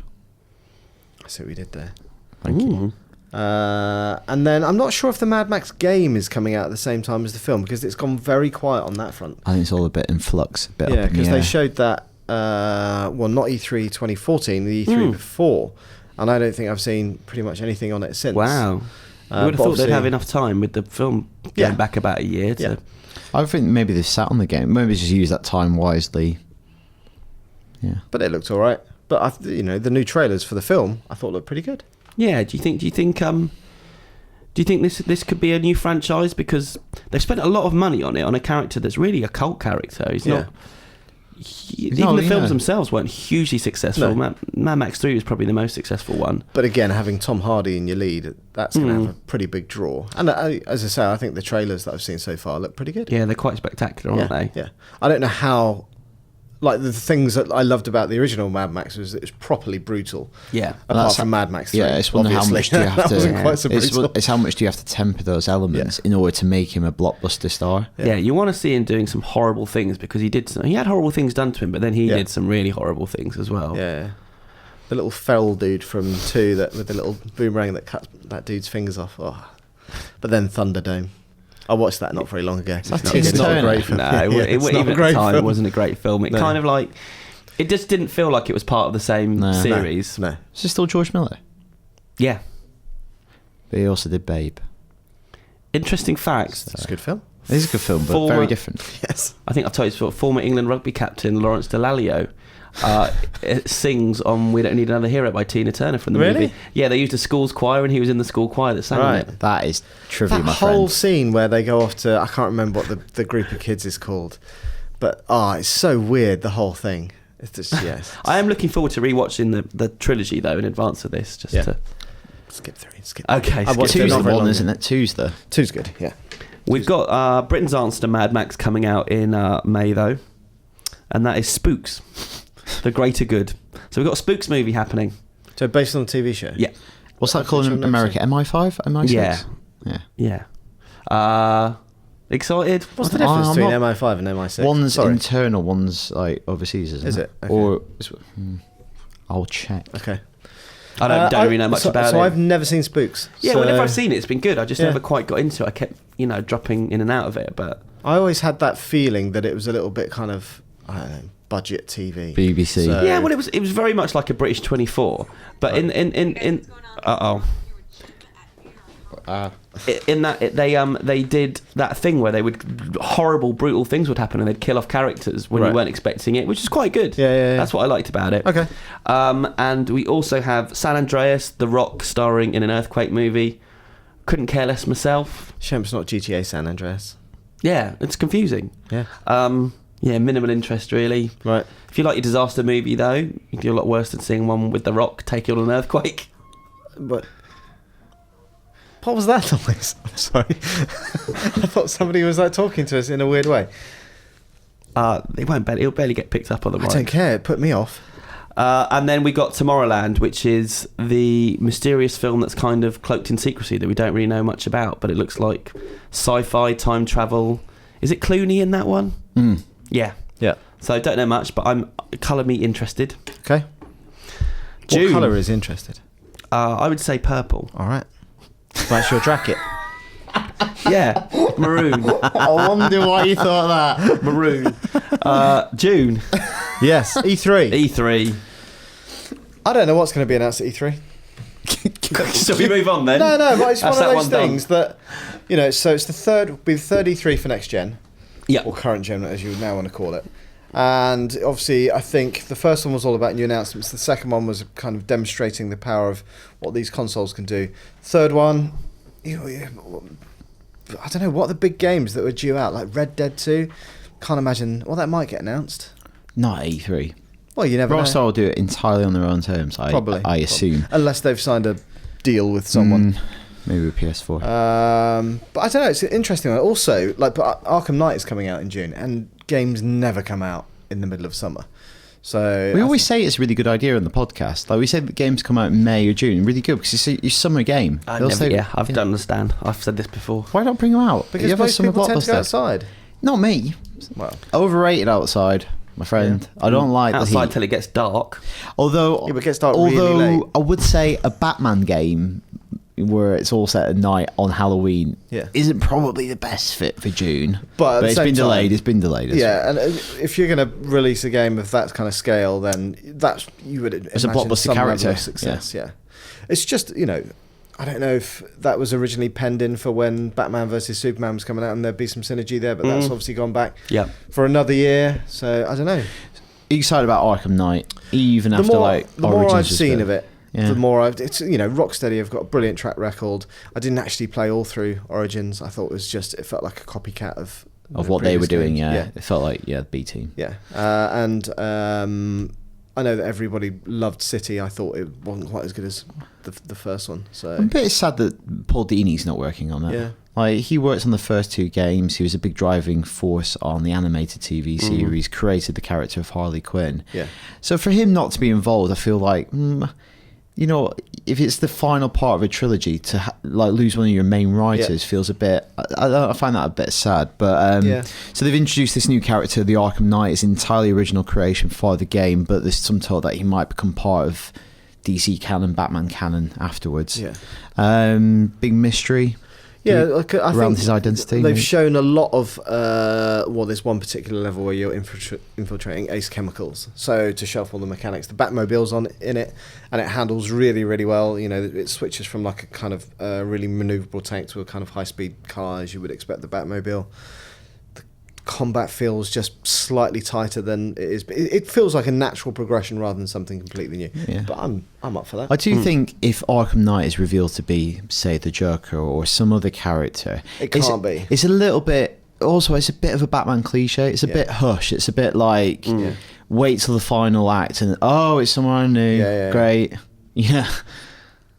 I see what we did there. Thank you. And then I'm not sure if the Mad Max game is coming out at the same time as the film, because it's gone very quiet on that front. I think it's all a bit in flux. A bit Yeah, because they showed that, not E3 2014, the E3 before, and I don't think I've seen pretty much anything on it since. Wow. I would have thought they'd have enough time with the film going back about a year to... Yeah. I think maybe they've sat on the game. Maybe just use that time wisely. Yeah. But it looked all right. But, the new trailers for the film, I thought looked pretty good. Yeah, do you think this could be a new franchise? Because they've spent a lot of money on it, on a character that's really a cult character. He's not... Even the films themselves weren't hugely successful. No. Mad Max 3 was probably the most successful one. But again, having Tom Hardy in your lead, that's going to have a pretty big draw. And as I say, I think the trailers that I've seen so far look pretty good. Yeah, they're quite spectacular, aren't they? Yeah. I don't know how... Like, the things that I loved about the original Mad Max was it was properly brutal. Yeah. Apart from Mad Max 3. Yeah, it's wondering how much do you have that to... wasn't quite so brutal. It's how much do you have to temper those elements in order to make him a blockbuster star. Yeah, you want to see him doing some horrible things, because he had horrible things done to him, but then he did some really horrible things as well. Yeah. The little feral dude from 2 with the little boomerang that cuts that dude's fingers off. Oh. But then Thunderdome. I watched that not very long ago. It's not a great film. No, even at the time, it wasn't a great film. It kind of like... It just didn't feel like it was part of the same series. No. Is this still George Miller? Yeah. But he also did Babe. Interesting facts. It's a good film. It is a good film, but very different. Yes. I think I've told you before, former England rugby captain Lawrence Delalio sings on We Don't Need Another Hero by Tina Turner from the movie. Yeah, they used a school's choir, and he was in the school choir that sang it. That is trivia, my friend. That whole scene where they go off to... I can't remember what the group of kids is called. But, it's so weird, the whole thing. It's just, I am looking forward to rewatching the trilogy, though, in advance of this, just to... Skip 3. Okay, I watched 2's the one, isn't it? 2's the... 2's good, yeah. We've got Britain's answer to Mad Max coming out in May, though. And that is Spooks. The Greater Good. So we've got a Spooks movie happening. So based on the TV show? Yeah. What's that called in America? MI5? MI6? Yeah. Excited? What's the difference between MI5 and MI6? One's internal, one's like overseas, isn't it? Is it? Okay. Or I'll check. Okay. I don't really know much about it. So I've never seen Spooks. Yeah, whenever I've seen it, it's been good. I just never quite got into it. I kept, dropping in and out of it. But I always had that feeling that it was a little bit kind of, I don't know, budget TV. BBC. So. Yeah, well, it was very much like a British 24. But in they did that thing where horrible, brutal things would happen, and they'd kill off characters when you weren't expecting it, which is quite good. Yeah. That's what I liked about it. Okay. And we also have San Andreas, The Rock starring in an earthquake movie. Couldn't care less myself. Shame it's not GTA San Andreas. Yeah, it's confusing. Yeah. Minimal interest really. Right. If you like your disaster movie though, you do a lot worse than seeing one with The Rock taking on an earthquake. But what was that noise? I'm sorry. I thought somebody was talking to us in a weird way. It'll barely get picked up on the mic. I don't care. It put me off. And then we got Tomorrowland, which is the mysterious film that's kind of cloaked in secrecy that we don't really know much about, but it looks like sci-fi, time travel. Is it Clooney in that one? Yeah. So I don't know much, but colour me interested. Okay. June. What colour is interested? I would say purple. All right. That's your jacket. Yeah, maroon. I wonder why you thought that. Maroon. June. Yes, E3. E3. I don't know what's going to be announced at E3. Shall we move on then? No, but it's one of those things that, so it's the third E3 for next gen. Yeah. Or current gen, as you now want to call it. And obviously, I think the first one was all about new announcements. The second one was kind of demonstrating the power of what these consoles can do. Third one, I don't know, what are the big games that were due out? Like Red Dead 2? Can't imagine. Well, that might get announced. Not E3. Well, you never know. Rockstar will do it entirely on their own terms, I assume. Unless they've signed a deal with someone. Maybe with PS4. But I don't know, it's an interesting one. Also, Arkham Knight is coming out in June, and games never come out in the middle of summer. So we always say it's a really good idea on the podcast. Like we say that games come out in May or June, really good because it's a summer game. I don't understand. I've said this before. Why not bring them out? Because most people tend to go outside. Not me. Well, overrated outside, my friend. Yeah. I don't like outside the heat. Till it gets dark. Although it gets dark really late. I would say a Batman game, where it's all set at night on Halloween Yeah. isn't probably the best fit for June. But it's been delayed. It's been delayed. Yeah, and if you're going to release a game of that kind of scale, then that's you would It's a imagine blockbuster some character. level of success. Yeah. It's just, you know, I don't know if that was originally penned in for when Batman vs Superman was coming out, and there'd be some synergy there, but that's obviously gone back for another year. So I don't know. Are you excited about Arkham Knight, even after the more Origins I've was seen good? of it, the more it's, you know, Rocksteady have got a brilliant track record. I didn't actually play all through Origins. I thought it felt like a copycat of what they were doing. games. It felt like the B team. Yeah, and I know that everybody loved City. I thought it wasn't quite as good as the first one. So I'm a bit sad that Paul Dini's not working on that. Yeah. Like, he worked on the first 2 games. He was a big driving force on the animated TV series. Created the character of Harley Quinn. Yeah. So for him not to be involved, I feel like, you know, if it's the final part of a trilogy, to lose one of your main writers feels a bit. I find that a bit sad. But so they've introduced this new character, the Arkham Knight. It's an entirely original creation for the game, but there's some talk that he might become part of DC canon, Batman canon afterwards. Yeah. Big mystery. Yeah, like, I around think his identity. They've shown a lot of there's one particular level where you're infiltrating Ace Chemicals. So to show off all the mechanics, the Batmobile's in it, and it handles really, really well. You know, it switches from like a kind of really manoeuvrable tank to a kind of high-speed car, as you would expect the Batmobile. The combat feels just slightly tighter than it is. But it feels like a natural progression rather than something completely new. Yeah. But I'm up for that. I do think if Arkham Knight is revealed to be, say, the Joker or some other character, It can't be. It's a little bit. Also, it's a bit of a Batman cliche. It's a bit hush. It's a bit like wait till the final act and it's someone new. Yeah. Great. Yeah.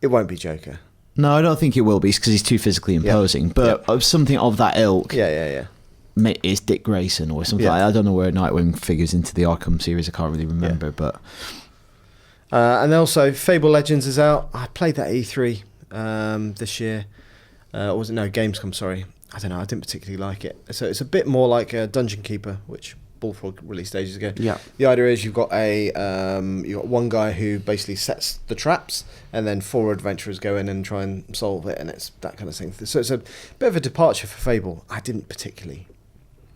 It won't be Joker. No, I don't think it will be because he's too physically imposing. But of something of that ilk. Yeah. It's Dick Grayson or something like that. I don't know where Nightwing figures into the Arkham series. I can't really remember, but and also Fable Legends is out. I played that E3 this year. Or was it Gamescom? Sorry, I don't know. I didn't particularly like it. So it's a bit more like a Dungeon Keeper, which Bullfrog released ages ago. Yeah. The idea is you've got one guy who basically sets the traps, and then 4 adventurers go in and try and solve it, and it's that kind of thing. So it's a bit of a departure for Fable. I didn't particularly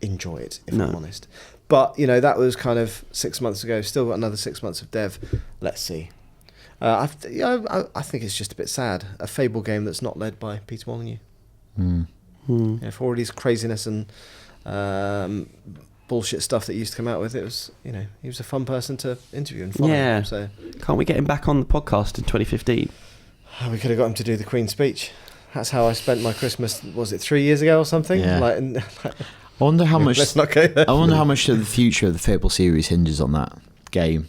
enjoy it, if I'm honest. But, you know, that was kind of 6 months ago. Still got another 6 months of dev. Let's see. I think it's just a bit sad. A Fable game that's not led by Peter Molyneux. Yeah, for all his craziness and bullshit stuff that he used to come out with, it was, you know, he was a fun person to interview and follow. Yeah. So can't we get him back on the podcast in 2015? We could have got him to do the Queen's speech. That's how I spent my Christmas. Was it 3 years ago or something? Yeah. I wonder how much. Let's not go there. I wonder how much of the future of the Fable series hinges on that game.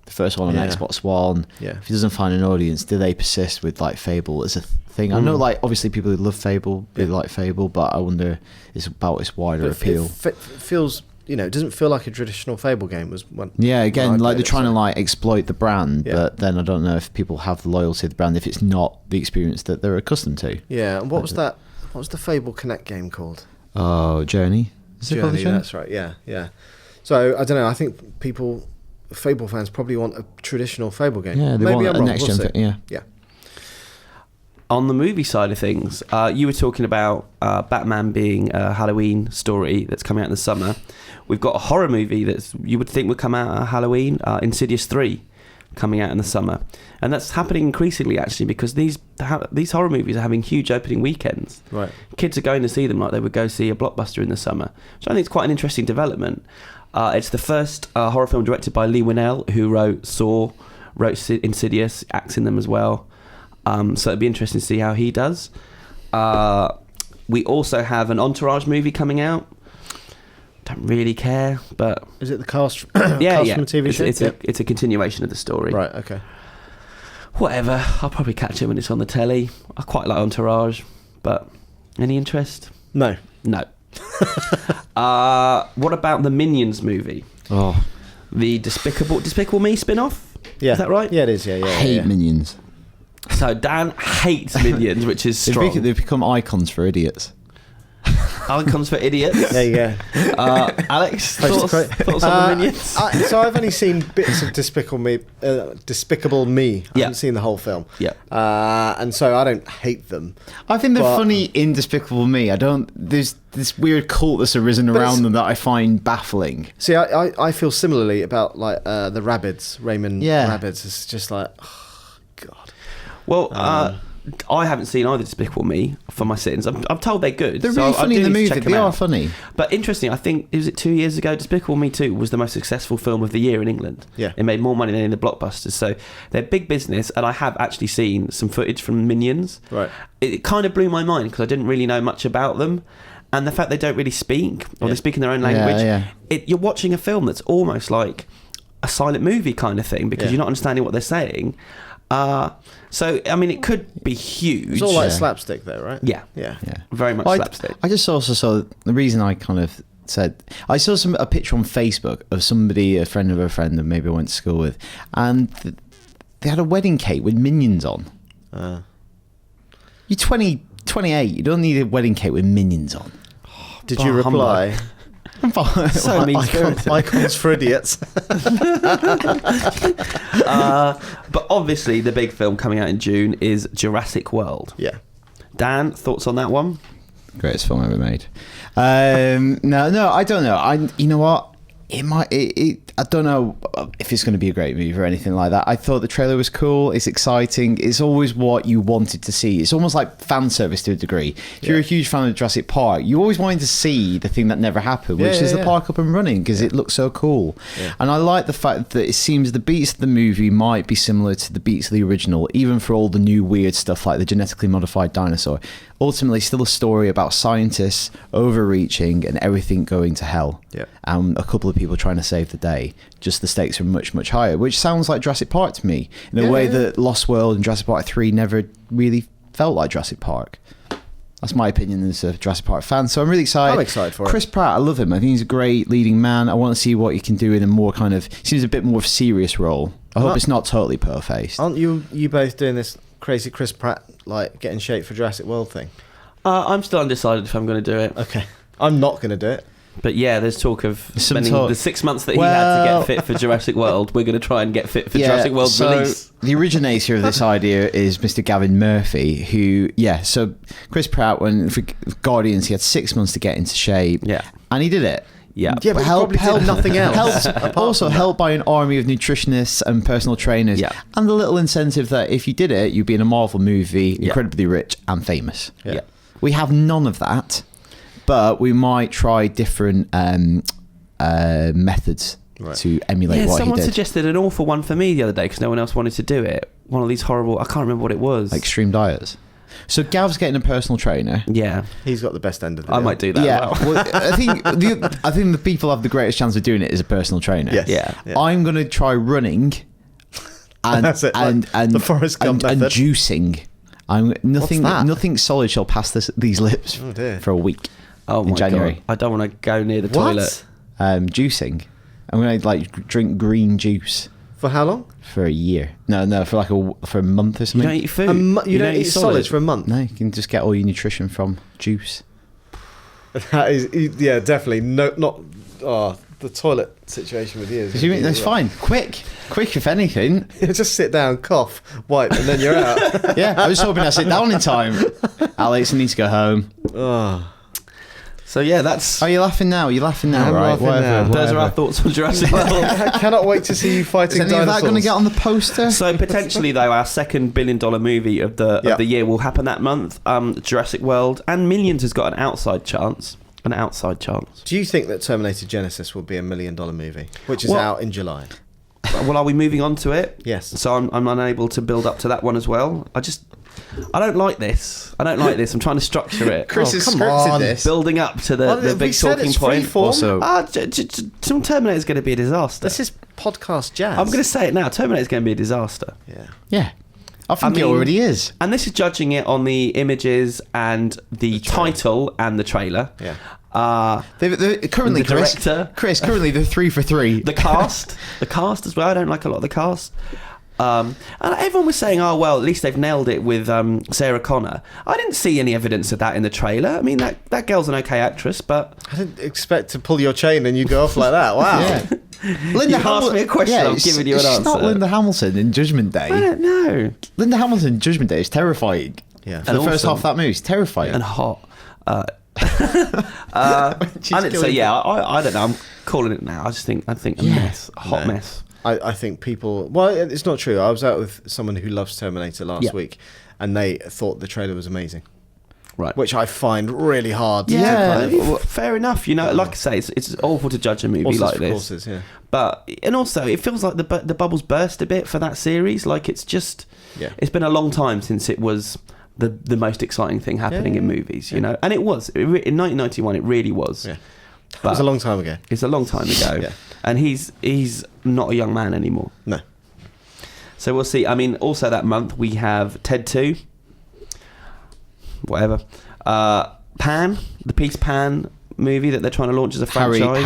The first one on Xbox One. Yeah. If he doesn't find an audience, do they persist with like Fable as a thing? I know, like, obviously people who love Fable really like Fable, but I wonder it's about its wider appeal. It feels, you know, it doesn't feel like a traditional Fable game. Again, like they're trying to like exploit the brand, but then I don't know if people have the loyalty of the brand if it's not the experience that they're accustomed to. Yeah, and what was that? What was the Fable Connect game called? Oh, Journey. Is it called Journey? That's right. Yeah. So I don't know. I think Fable fans probably want a traditional Fable game. Yeah, they Maybe want I'm a wrong. next We'll gen. see. Yeah. On the movie side of things, you were talking about Batman being a Halloween story that's coming out in the summer. We've got a horror movie that you would think would come out at Halloween, Insidious 3, coming out in the summer. And that's happening increasingly, actually, because these horror movies are having huge opening weekends. Right. Kids are going to see them like they would go see a blockbuster in the summer. So I think it's quite an interesting development. It's the first horror film directed by Lee Winnell, who wrote Saw, wrote Insidious, acts in them as well. So it'd be interesting to see how he does. We also have an Entourage movie coming out. Don't really care, but Is it the cast? yeah, from the TV show? It's a continuation of the story. Right. Okay. Whatever. I'll probably catch it when it's on the telly. I quite like Entourage, but any interest? No. What about the Minions movie? Oh, The Despicable Me spin-off? Yeah. Is that right? Yeah, it is. Yeah. I hate Minions. So Dan hates Minions, which is strong. They've become icons for idiots. Icons for idiots. There you go. Alex, thoughts on the Minions? So I've only seen bits of Despicable Me. I haven't seen the whole film. Yeah. And so I don't hate them. I think they're funny in Despicable Me. There's this weird cult that's arisen around them that I find baffling. See, I feel similarly about like the Rabbids, Raymond Rabbids. It's just like, oh, God. Well, I haven't seen either Despicable Me for my sins. I'm told they're good. They're really funny in the movie. They are funny. But interesting, I think, was it 2 years ago, Despicable Me 2 was the most successful film of the year in England. Yeah. It made more money than any of the blockbusters. So they're big business, and I have actually seen some footage from Minions. Right. It kind of blew my mind because I didn't really know much about them. And the fact they don't really speak, or they speak in their own language, you're watching a film that's almost like a silent movie kind of thing because you're not understanding what they're saying. So, I mean, it could be huge. It's all like slapstick, though, right? Yeah. Very much slapstick. I just also saw the reason I kind of said I saw a picture on Facebook of somebody, a friend of a friend that maybe I went to school with, and they had a wedding cake with Minions on. You're 28. You don't need a wedding cake with Minions on. Did you reply? So mean-spirited. Icons for idiots. But obviously, the big film coming out in June is Jurassic World. Yeah. Dan, thoughts on that one? Greatest film ever made. No, I don't know. You know what? It might. I don't know if it's going to be a great movie or anything like that. I thought the trailer was cool. It's exciting. It's always what you wanted to see. It's almost like fan service to a degree. If you're a huge fan of Jurassic Park, you always wanted to see the thing that never happened, which is the park up and running because it looks so cool. Yeah. And I like the fact that it seems the beats of the movie might be similar to the beats of the original, even for all the new weird stuff like the genetically modified dinosaur. Ultimately, still a story about scientists overreaching and everything going to hell. Yeah. And a couple of people trying to save the day. Just the stakes are much, much higher, which sounds like Jurassic Park to me, in a way that Lost World and Jurassic Park 3 never really felt like Jurassic Park. That's my opinion as a Jurassic Park fan. So I'm really excited. I'm excited for Chris Pratt, I love him. I think he's a great leading man. I want to see what he can do in a more kind of, seems a bit more of a serious role. I hope it's not totally per-faced. Aren't you both doing this crazy Chris Pratt, like, getting shape for Jurassic World thing? I'm still undecided if I'm going to do it. Okay. I'm not going to do it. But yeah, there's talk of spending the 6 months that he had to get fit for Jurassic World. We're going to try and get fit for Jurassic World release. The originator of this idea is Mr. Gavin Murphy, who, so Chris Pratt, when for Guardians, he had 6 months to get into shape. Yeah. And he did it. Yeah, but help nothing else. Helped by an army of nutritionists and personal trainers, and the little incentive that if you did it, you'd be in a Marvel movie, incredibly rich and famous. Yeah. We have none of that, but we might try different methods to emulate what he did. Someone suggested an awful one for me the other day because no one else wanted to do it. One of these horrible, I can't remember what it was. Like extreme diets. So Gav's getting a personal trainer. Yeah, he's got the best end of the I might do that. Yeah, as well. I think the people have the greatest chance of doing it is a personal trainer. Yes. Yeah. I'm going to try running, and that's it, and the Forrest Gump method. and juicing. Nothing solid shall pass these lips for a week. Oh my in January. God. I don't want to go near the toilet. Juicing. I'm going to drink green juice. For how long? For a year. No, for a month or something. You don't eat food. You don't eat solids for a month? No, you can just get all your nutrition from juice. That is, definitely. The toilet situation with you. That's fine. Quick if anything. Just sit down, cough, wipe, and then you're out. Yeah, I was hoping I'd sit down in time. Alex, I need to go home. So yeah, that's... Are you laughing now? You're laughing now, right? Those are our thoughts on Jurassic World. I cannot wait to see you fighting dinosaurs. Is any of that going to get on the poster? So potentially, though, our second $1 billion movie of the year will happen that month. Jurassic World and Minions has got an outside chance. Do you think that Terminator Genesis will be $1 million movie, which is out in July? Well, are we moving on to it? Yes. So I'm unable to build up to that one as well. I don't like this. I'm trying to structure it. Chris has scripted this. Building up to the big talking point. Also, Terminator's going to be a disaster. This is podcast jazz. I'm going to say it now. Terminator's going to be a disaster. Yeah. I think it already is. And this is judging it on the images and the title and the trailer. Yeah. Currently, the director. Chris, currently they're 3 for 3. The cast as well. I don't like a lot of the cast. And everyone was saying, oh, well, at least they've nailed it with Sarah Connor. I didn't see any evidence of that in the trailer. I mean, that girl's an okay actress, but... I didn't expect to pull your chain and you go off like that. Wow. Yeah. Linda asked me a question, I'm giving you an answer. It's not Linda Hamilton in Judgment Day. I don't know. Linda Hamilton in Judgment Day is terrifying. Yeah. For the first half of that movie, it's terrifying. And hot. I don't know. I'm calling it now. I think a mess. A hot mess. I think people... Well, it's not true. I was out with someone who loves Terminator last week, and they thought the trailer was amazing. Right. Which I find really hard to well, fair enough. You know, like I say, it's awful to judge a movie like this. Courses, yeah. But, and also, it feels like the bubbles burst a bit for that series. Like, it's just... Yeah. It's been a long time since it was... The most exciting thing happening in movies, you know, and it was in 1991. It really was. Yeah, but it was a long time ago. It's a long time ago, yeah. And he's not a young man anymore. No. So we'll see. I mean, also that month we have Ted 2, whatever, Pan, the Peter Pan movie that they're trying to launch as a franchise.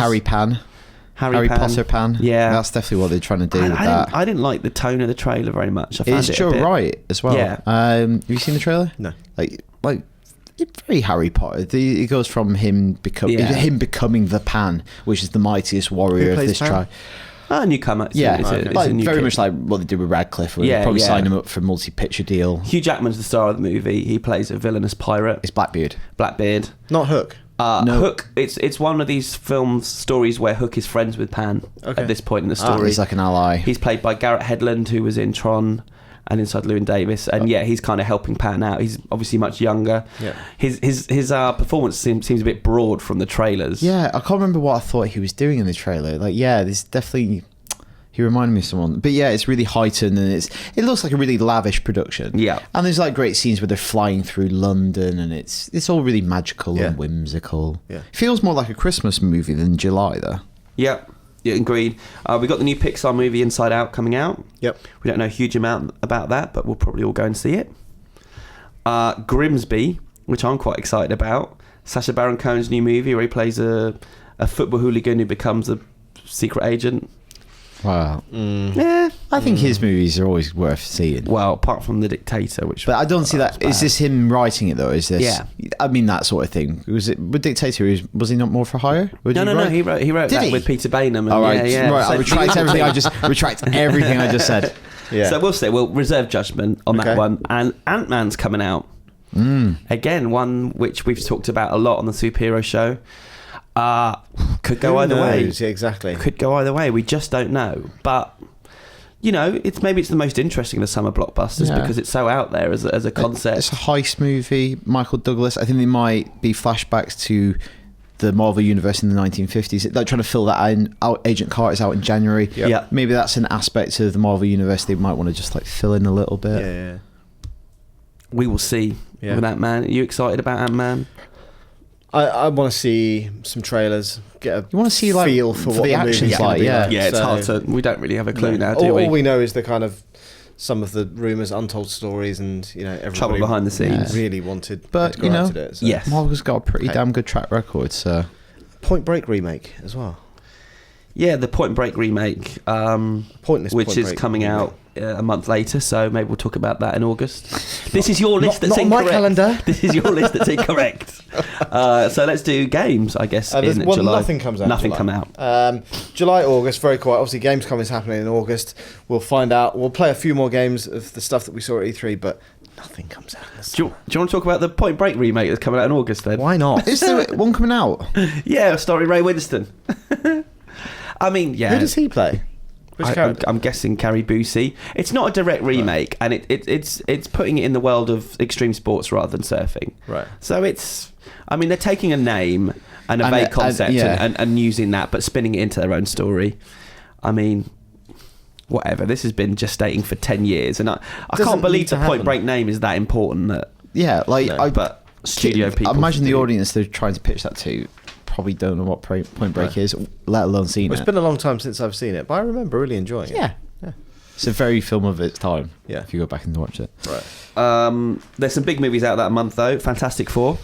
Harry Potter Pan. Yeah, that's definitely what they're trying to do with that. I didn't like the tone of the trailer very much. I found it's Joe Wright as well. Yeah. Have you seen the trailer? No. Like it's very Harry Potter. It goes from him becoming the Pan, which is the mightiest warrior of this tribe. Newcomer. Very much like what they did with Radcliffe. Where probably sign him up for a multi-picture deal. Hugh Jackman's the star of the movie. He plays a villainous pirate. It's Blackbeard. Not Hook. No. Hook. It's one of these film stories where Hook is friends with Pan at this point in the story. He's like an ally. He's played by Garrett Hedlund, who was in Tron and Inside Llewyn Davis, and he's kind of helping Pan out. He's obviously much younger. Yeah. His performance seems a bit broad from the trailers. Yeah, I can't remember what I thought he was doing in the trailer. There's definitely. He reminded me of someone. But yeah, it's really heightened and it looks like a really lavish production. Yeah. And there's like great scenes where they're flying through London and it's all really magical and whimsical. Yeah. It feels more like a Christmas movie than July though. Yeah, agreed. We got the new Pixar movie Inside Out coming out. Yep. We don't know a huge amount about that, but we'll probably all go and see it. Grimsby, which I'm quite excited about. Sacha Baron Cohen's new movie where he plays a football hooligan who becomes a secret agent. Wow. Yeah, I think his movies are always worth seeing. Well, apart from The Dictator, which... But I don't see that. Is this him writing it, though? Is this... Yeah. I mean, that sort of thing. Was it... With Dictator, was he not more for hire? No. He wrote that with Peter Bainham. All right. Right, I retract everything I just said. Yeah. So we'll see. We'll reserve judgment on that one. And Ant-Man's coming out. Again, one which we've talked about a lot on the superhero show. Could go either way. Yeah, exactly. Could go either way. We just don't know. But you know, it's the most interesting of the summer blockbusters because it's so out there as a concept. It's a heist movie. Michael Douglas. I think there might be flashbacks to the Marvel universe in the 1950s. They're trying to fill that in. Agent Carter's out in January. Yeah. Maybe that's an aspect of the Marvel universe they might want to just like fill in a little bit. Yeah. We will see with Ant-Man. Are you excited about Ant-Man? I want to see some trailers, get a you want to see like feel for what the action's like. Yeah, it's hard to. We don't really have a clue now, do we? All we know is the kind of some of the rumours, untold stories, and everybody trouble behind the scenes. Really wanted, but it. So. Yes, Marvel's got a pretty damn good track record. So, Point Break remake as well. Yeah, the Point Break remake, which is coming out a month later, so maybe we'll talk about that in August. This is your list that's incorrect. Not on my calendar. This is your list that's incorrect. So let's do games, I guess, in July. Nothing comes out. Nothing come out. July, August, very quiet. Obviously, Gamescom is happening in August. We'll find out. We'll play a few more games of the stuff that we saw at E3, but nothing comes out. Do you want to talk about the Point Break remake that's coming out in August then? Why not? Is there one coming out? Yeah, starring Ray Winston. I mean, yeah. Who does he play? I'm guessing Carrie Busey. It's not a direct remake, and it's putting it in the world of extreme sports rather than surfing. Right. So they're taking a name and a vague concept and using that, but spinning it into their own story. I mean, whatever. This has been gestating for 10 years, and I can't believe the Point Break name is that important. But studio people. I imagine the audience they're trying to pitch that to probably don't know what Point Break is, let alone seen it. It's been a long time since I've seen it, but I remember really enjoying it. Yeah. It's a very film of its time. Yeah. If you go back and watch it. Right. There's some big movies out that month though. Fantastic Four,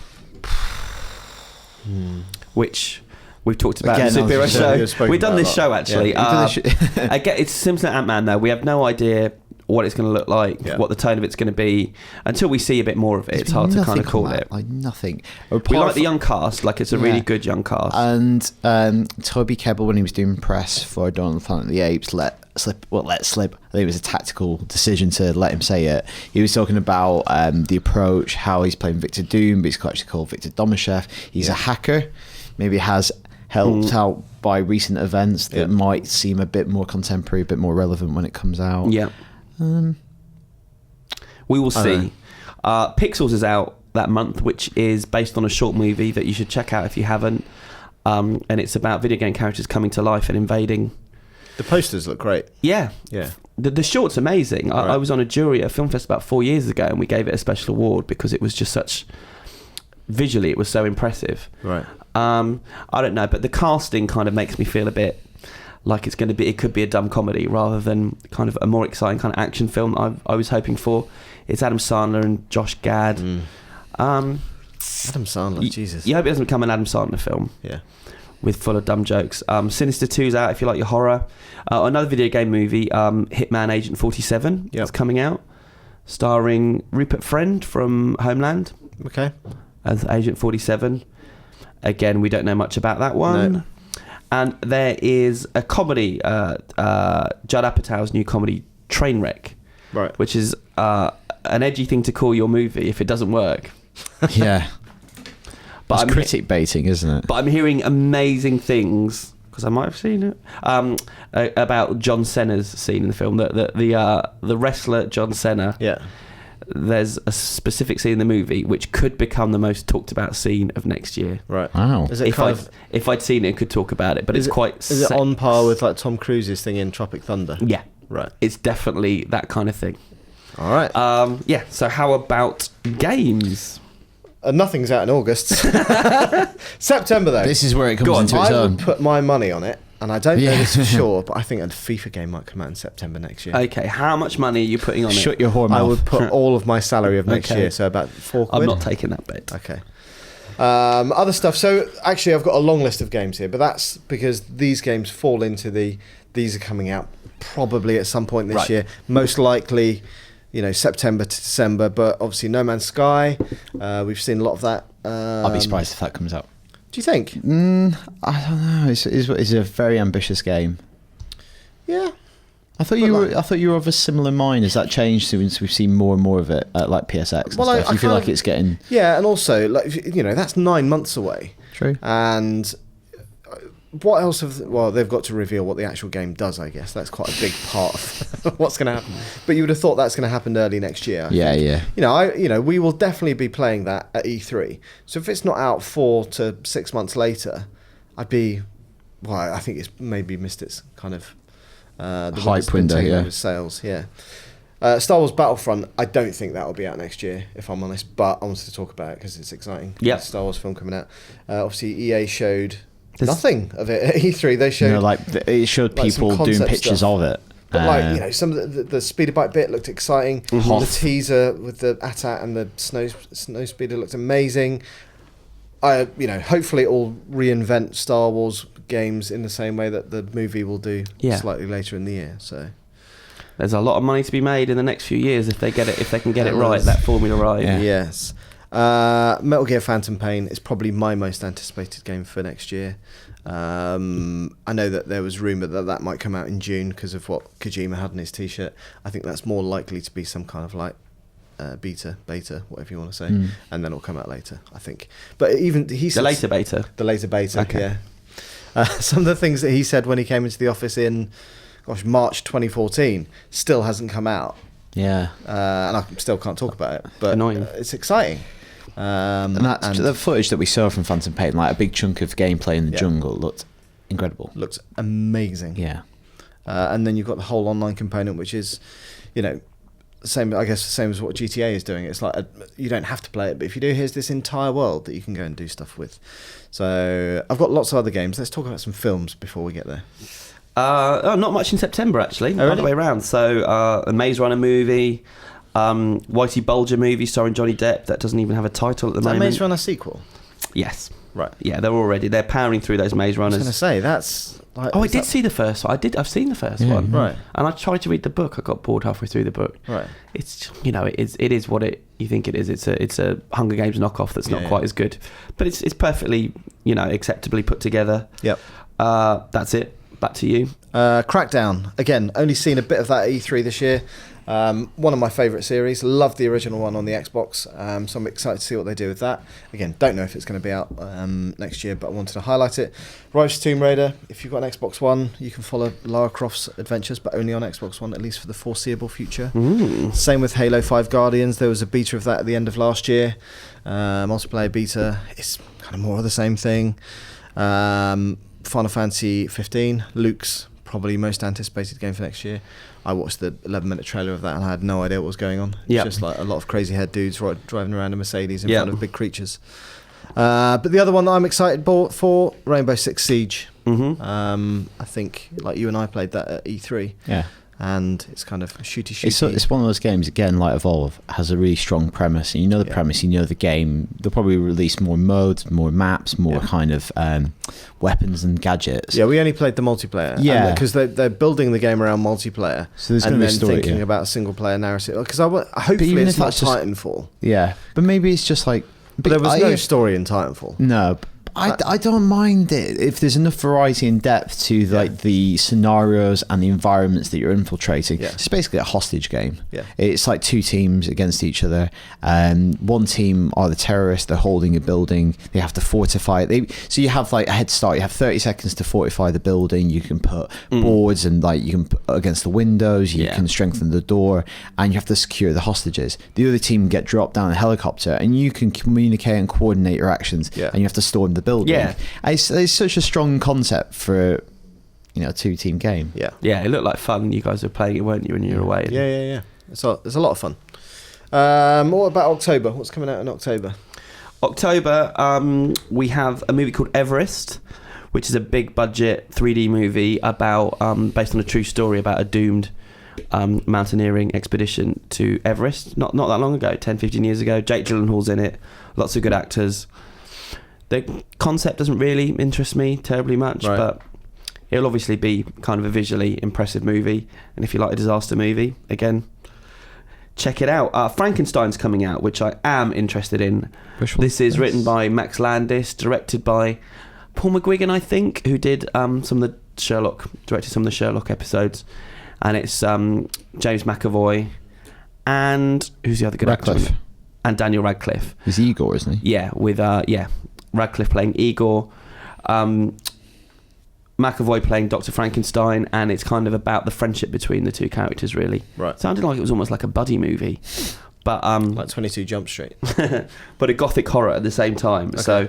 which we've talked about in the superhero show. We've done this show actually. Again, it's similar to Ant-Man though. We have no idea what it's going to look like, what the tone of it's going to be. Until we see a bit more of it, it's hard to kind of call it. Like nothing. We like the young cast. Like, it's a really good young cast. And Toby Kebbell, when he was doing press for Dawn of the Planet of the Apes, let slip. I think it was a tactical decision to let him say it. He was talking about the approach, how he's playing Victor Doom, but he's actually called Victor Domashev. He's a hacker. Maybe has helped out by recent events that might seem a bit more contemporary, a bit more relevant when it comes out. Yeah. We will see. Pixels is out that month, which is based on a short movie that you should check out if you haven't. And it's about video game characters coming to life and invading. The posters look great. Yeah. Yeah. The short's amazing. Right. I was on a jury at a film fest about 4 years ago, and we gave it a special award because it was just such... Visually, it was so impressive. Right. I don't know, but the casting kind of makes me feel a bit like it's going to be... It could be a dumb comedy rather than kind of a more exciting kind of action film I was hoping for. It's Adam Sandler and Josh Gad. Adam Sandler, Jesus. You hope it doesn't become an Adam Sandler film. Yeah. With full of dumb jokes. Sinister 2's out if you like your horror. Another video game movie, Hitman Agent 47, is coming out, starring Rupert Friend from Homeland. Okay. As Agent 47. Again, we don't know much about that one. No. And there is a comedy, Judd Apatow's new comedy, Trainwreck, right? Which is an edgy thing to call your movie if it doesn't work. Yeah. But it's critic baiting, isn't it? But I'm hearing amazing things, because I might have seen it, about John Cena's scene in the film. The wrestler John Cena. Yeah. There's a specific scene in the movie which could become the most talked about scene of next year. Right. Wow. Is it if I'd seen it and could talk about it, but it's quite... Is it on par with like Tom Cruise's thing in Tropic Thunder? Yeah. Right. It's definitely that kind of thing. All right. Yeah, so how about games? Nothing's out in August. September, though. This is where it comes into its own. I would put my money on it, and I don't know this for sure, but I think a FIFA game might come out in September next year. Okay, how much money are you putting on it? Shut your whore mouth. I would put all of my salary of next year, so about £4. I'm not taking that bet. Okay. Other stuff. So, actually, I've got a long list of games here, but that's because these games fall into these are coming out probably at some point this year. Most likely... September to December, but obviously No Man's Sky, we've seen a lot of that. I'll be surprised if that comes out. Do you think? I don't know. It's a very ambitious game. Yeah. I thought you were of a similar mind. Has that changed since we've seen more and more of it at like PSX and stuff? You feel like it's getting... Yeah, and also, that's 9 months away. True. And... what else they've got to reveal what the actual game does, I guess. That's quite a big part of what's going to happen. But you would have thought that's going to happen early next year. I think. We will definitely be playing that at E3. So if it's not out 4 to 6 months later, I think it's maybe missed its kind of the hype window, with sales, Star Wars Battlefront, I don't think that will be out next year, if I'm honest, but I wanted to talk about it because it's exciting. Yeah. Star Wars film coming out. Obviously, EA showed... nothing of it at E3. They showed it showed people doing pictures stuff. of it. But some of the speeder bike bit looked exciting. Mm-hmm. The teaser with the AT-AT and the snow speeder looked amazing. Hopefully it will reinvent Star Wars games in the same way that the movie will do slightly later in the year. So there's a lot of money to be made in the next few years if they can get it right, that formula right. Yeah. Yes. Metal Gear Phantom Pain is probably my most anticipated game for next year. I know that there was rumour that might come out in June because of what Kojima had in his t-shirt. I think that's more likely to be some kind of like beta, whatever you want to say, and then it'll come out later, I think. But even he said... The later beta, okay. Yeah. Some of the things that he said when he came into the office in, March 2014, still hasn't come out. Yeah. And I still can't talk about it, but annoying. It's exciting. And the footage that we saw from Phantom Pain, like a big chunk of gameplay in the jungle, looked incredible. Looked amazing. Yeah. And then you've got the whole online component, which is, same as what GTA is doing. It's like you don't have to play it, but if you do, here's this entire world that you can go and do stuff with. So I've got lots of other games. Let's talk about some films before we get there. Not much in September, actually. Other way around. So a Maze Runner movie, Whitey Bulger movie starring Johnny Depp that doesn't even have a title at the moment. Is that Maze Runner sequel? Yes. Right. Yeah, they're powering through those Maze Runners. I was going to say, that's... Like, I did see the first one. I've seen the first one. Right. And I tried to read the book. I got bored halfway through the book. Right. It's, it is what you think it is. It's a Hunger Games knockoff that's not quite as good. But it's perfectly, acceptably put together. Yep. That's it. Back to you. Crackdown. Again, only seen a bit of that at E3 this year. One of my favourite series. Loved the original one on the Xbox, so I'm excited to see what they do with that. Again, don't know if it's going to be out next year, but I wanted to highlight it. Rise of Tomb Raider. If you've got an Xbox One, you can follow Lara Croft's adventures, but only on Xbox One, at least for the foreseeable future. Same with Halo 5 Guardians. There was a beta of that at the end of last year. Multiplayer beta. It's kind of more of the same thing. Final Fantasy 15. Luke's probably most anticipated game for next year. I watched the 11-minute trailer of that and I had no idea what was going on. It's just like a lot of crazy head dudes driving around a Mercedes in front of big creatures. But the other one that I'm excited for, Rainbow Six Siege. I think like you and I played that at E3. Yeah. And it's kind of shooty. It's one of those games, again, like Evolve, has a really strong premise. And the premise, the game. They'll probably release more modes, more maps, more kind of weapons and gadgets. Yeah, we only played the multiplayer. Yeah. Because they're building the game around multiplayer. So there's and then thinking about a single-player narrative. Because hopefully it's not Titanfall. Yeah. But maybe it's just like... But there was no story in Titanfall. No, I don't mind it if there's enough variety and depth to like the scenarios and the environments that you're infiltrating. Yeah. It's basically a hostage game. Yeah. It's like two teams against each other. One team are the terrorists. They're holding a building. They have to fortify it. So you have like a head start. You have 30 seconds to fortify the building. You can put boards and like you can put against the windows. You can strengthen the door, and you have to secure the hostages. The other team get dropped down a helicopter, and you can communicate and coordinate your actions. Yeah. And you have to storm the building. Yeah, it's such a strong concept for a two-team game. Yeah, it looked like fun. You guys were playing it, weren't you, when you were away? Yeah. It's a lot of fun. What about October? What's coming out in October? We have a movie called Everest, which is a big budget 3D movie about based on a true story about a doomed mountaineering expedition to Everest. Not that long ago, 10-15 years ago. Jake Gyllenhaal's in it. Lots of good actors. The concept doesn't really interest me terribly much, but it'll obviously be kind of a visually impressive movie. And if you like a disaster movie, again, check it out. Frankenstein's coming out, which I am interested in. This is written by Max Landis, directed by Paul McGuigan, I think, who did directed some of the Sherlock episodes. And it's James McAvoy and who's the other good actor? And Daniel Radcliffe. He's Igor, isn't he? Yeah, with Radcliffe playing Igor, McAvoy playing Dr. Frankenstein, and it's kind of about the friendship between the two characters, really. Right. Sounded like it was almost like a buddy movie, but like 22 Jump Street, but a gothic horror at the same time. Okay. So,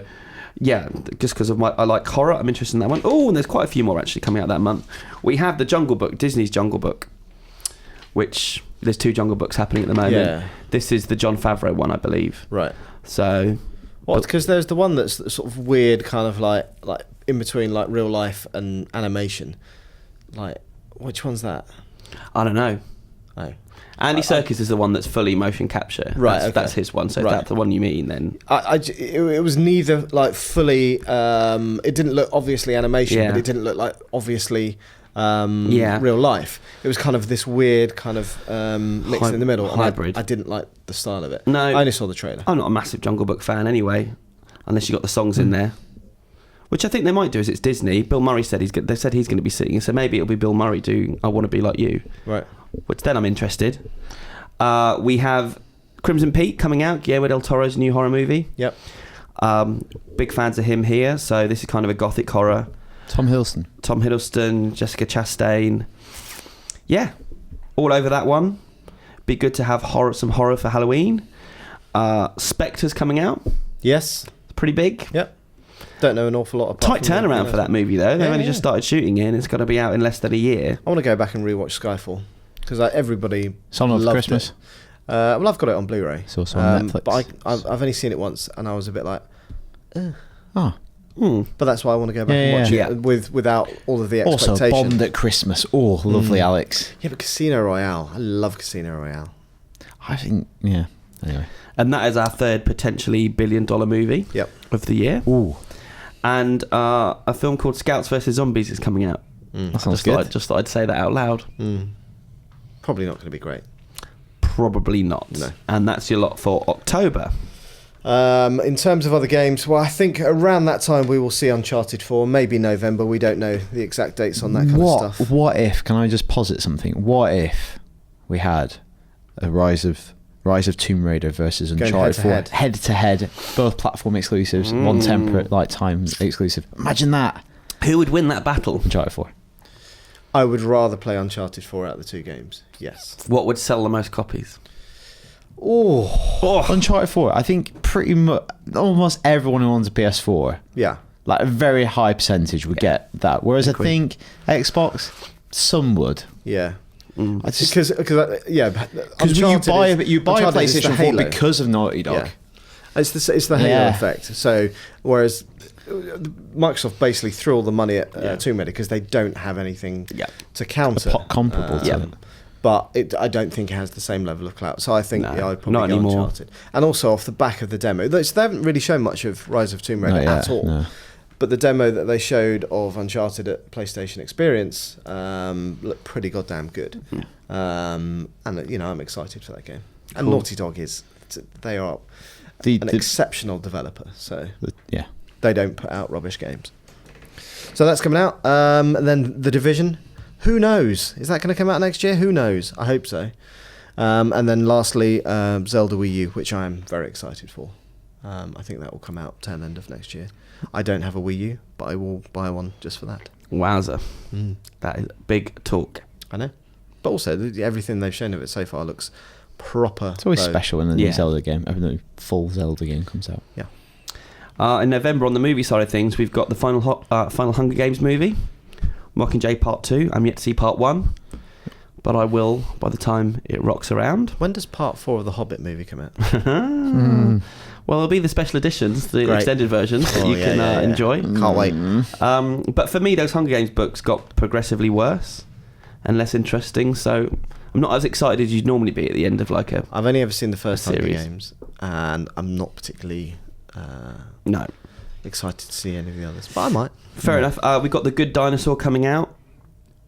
yeah, just because I like horror, I'm interested in that one. Oh, and there's quite a few more actually coming out that month. We have the Jungle Book, Disney's Jungle Book, which there's 2 Jungle Books happening at the moment. Yeah. This is the Jon Favreau one, I believe. Right. So. What? Because there's the one that's sort of weird, kind of like in between like real life and animation. Like, which one's that? I don't know. Oh. Andy Serkis is the one that's fully motion capture. Right. That's his one. So if that's the one you mean, then it was neither like fully. It didn't look obviously animation, but it didn't look like obviously. Real life. It was kind of this weird kind of mix in the middle. Hybrid. I didn't like the style of it. No, I only saw the trailer. I'm not a massive Jungle Book fan anyway, unless you got the songs in there, which I think they might do. As it's Disney. Bill Murray said they said he's going to be singing, so maybe it'll be Bill Murray doing "I Want to Be Like You." Right. Which then I'm interested. We have Crimson Peak coming out. Guillermo del Toro's new horror movie. Yep. Big fans of him here. So this is kind of a gothic horror. Tom Hiddleston, Jessica Chastain. Yeah, all over that one. Be good to have some horror for Halloween. Spectre's coming out. Yes. It's pretty big. Yep. Don't know an awful lot. Tight turnaround for that movie, though. They've only just started shooting it, and it's got to be out in less than a year. I want to go back and rewatch Skyfall because everybody loved Christmas. It. Well, I've got it on Blu-ray. It's also on Netflix. But I've only seen it once, and I was a bit like, oh. But that's why I want to go back and watch it without all of the expectations. Also, Bond at Christmas. Oh, lovely, Alex. Yeah, but Casino Royale. I love Casino Royale. I think, anyway. And that is our third potentially $1 billion movie of the year. Ooh. And a film called Scouts vs Zombies is coming out. That sounds good. Just thought I'd say that out loud. Probably not going to be great. Probably not. No. And that's your lot for October. In terms of other games, well, I think around that time we will see Uncharted 4, maybe November. We don't know the exact dates on that kind of stuff. What if, can I just posit something? What if we had a Rise of Tomb Raider versus Uncharted 4 head to head, both platform exclusives, one temperate time exclusive? Imagine that. Who would win that battle? Uncharted 4. I would rather play Uncharted 4 out of the two games. Yes. What would sell the most copies? Uncharted 4. I think pretty much almost everyone who owns a PS4, like a very high percentage would get that. Whereas I think Xbox, some would. Yeah. Because you buy a PlayStation 4 because of Naughty Dog. Yeah. It's the Halo effect. So whereas Microsoft basically threw all the money at Tomb Raider because they don't have anything to counter comparable to it. But I don't think it has the same level of clout. So I think I'd probably go Uncharted. And also off the back of the demo, they haven't really shown much of Rise of Tomb Raider at all. No. But the demo that they showed of Uncharted at PlayStation Experience looked pretty goddamn good. And I'm excited for that game. And Naughty Dog they are an exceptional developer. So they don't put out rubbish games. So that's coming out. And then The Division. Who knows? Is that going to come out next year? Who knows? I hope so. And then lastly, Zelda Wii U, which I am very excited for. I think that will come out tail end of next year. I don't have a Wii U, but I will buy one just for that. Wowza. That is big talk. I know. But also, everything they've shown of it so far looks proper. It's always special when a new Zelda game, a full Zelda game comes out. Yeah. In November, on the movie side of things, we've got the final Hunger Games movie, Mockingjay Part 2. I'm yet to see Part 1, but I will by the time it rocks around. When does Part 4 of the Hobbit movie come out? Well, it'll be the special editions, the extended versions that you can enjoy. Can't wait. But for me, those Hunger Games books got progressively worse and less interesting, so I'm not as excited as you'd normally be at the end of like a I've only ever seen the first Hunger Games, and I'm not particularly excited to see any of the others, but I might. Fair enough. We've got The Good Dinosaur coming out.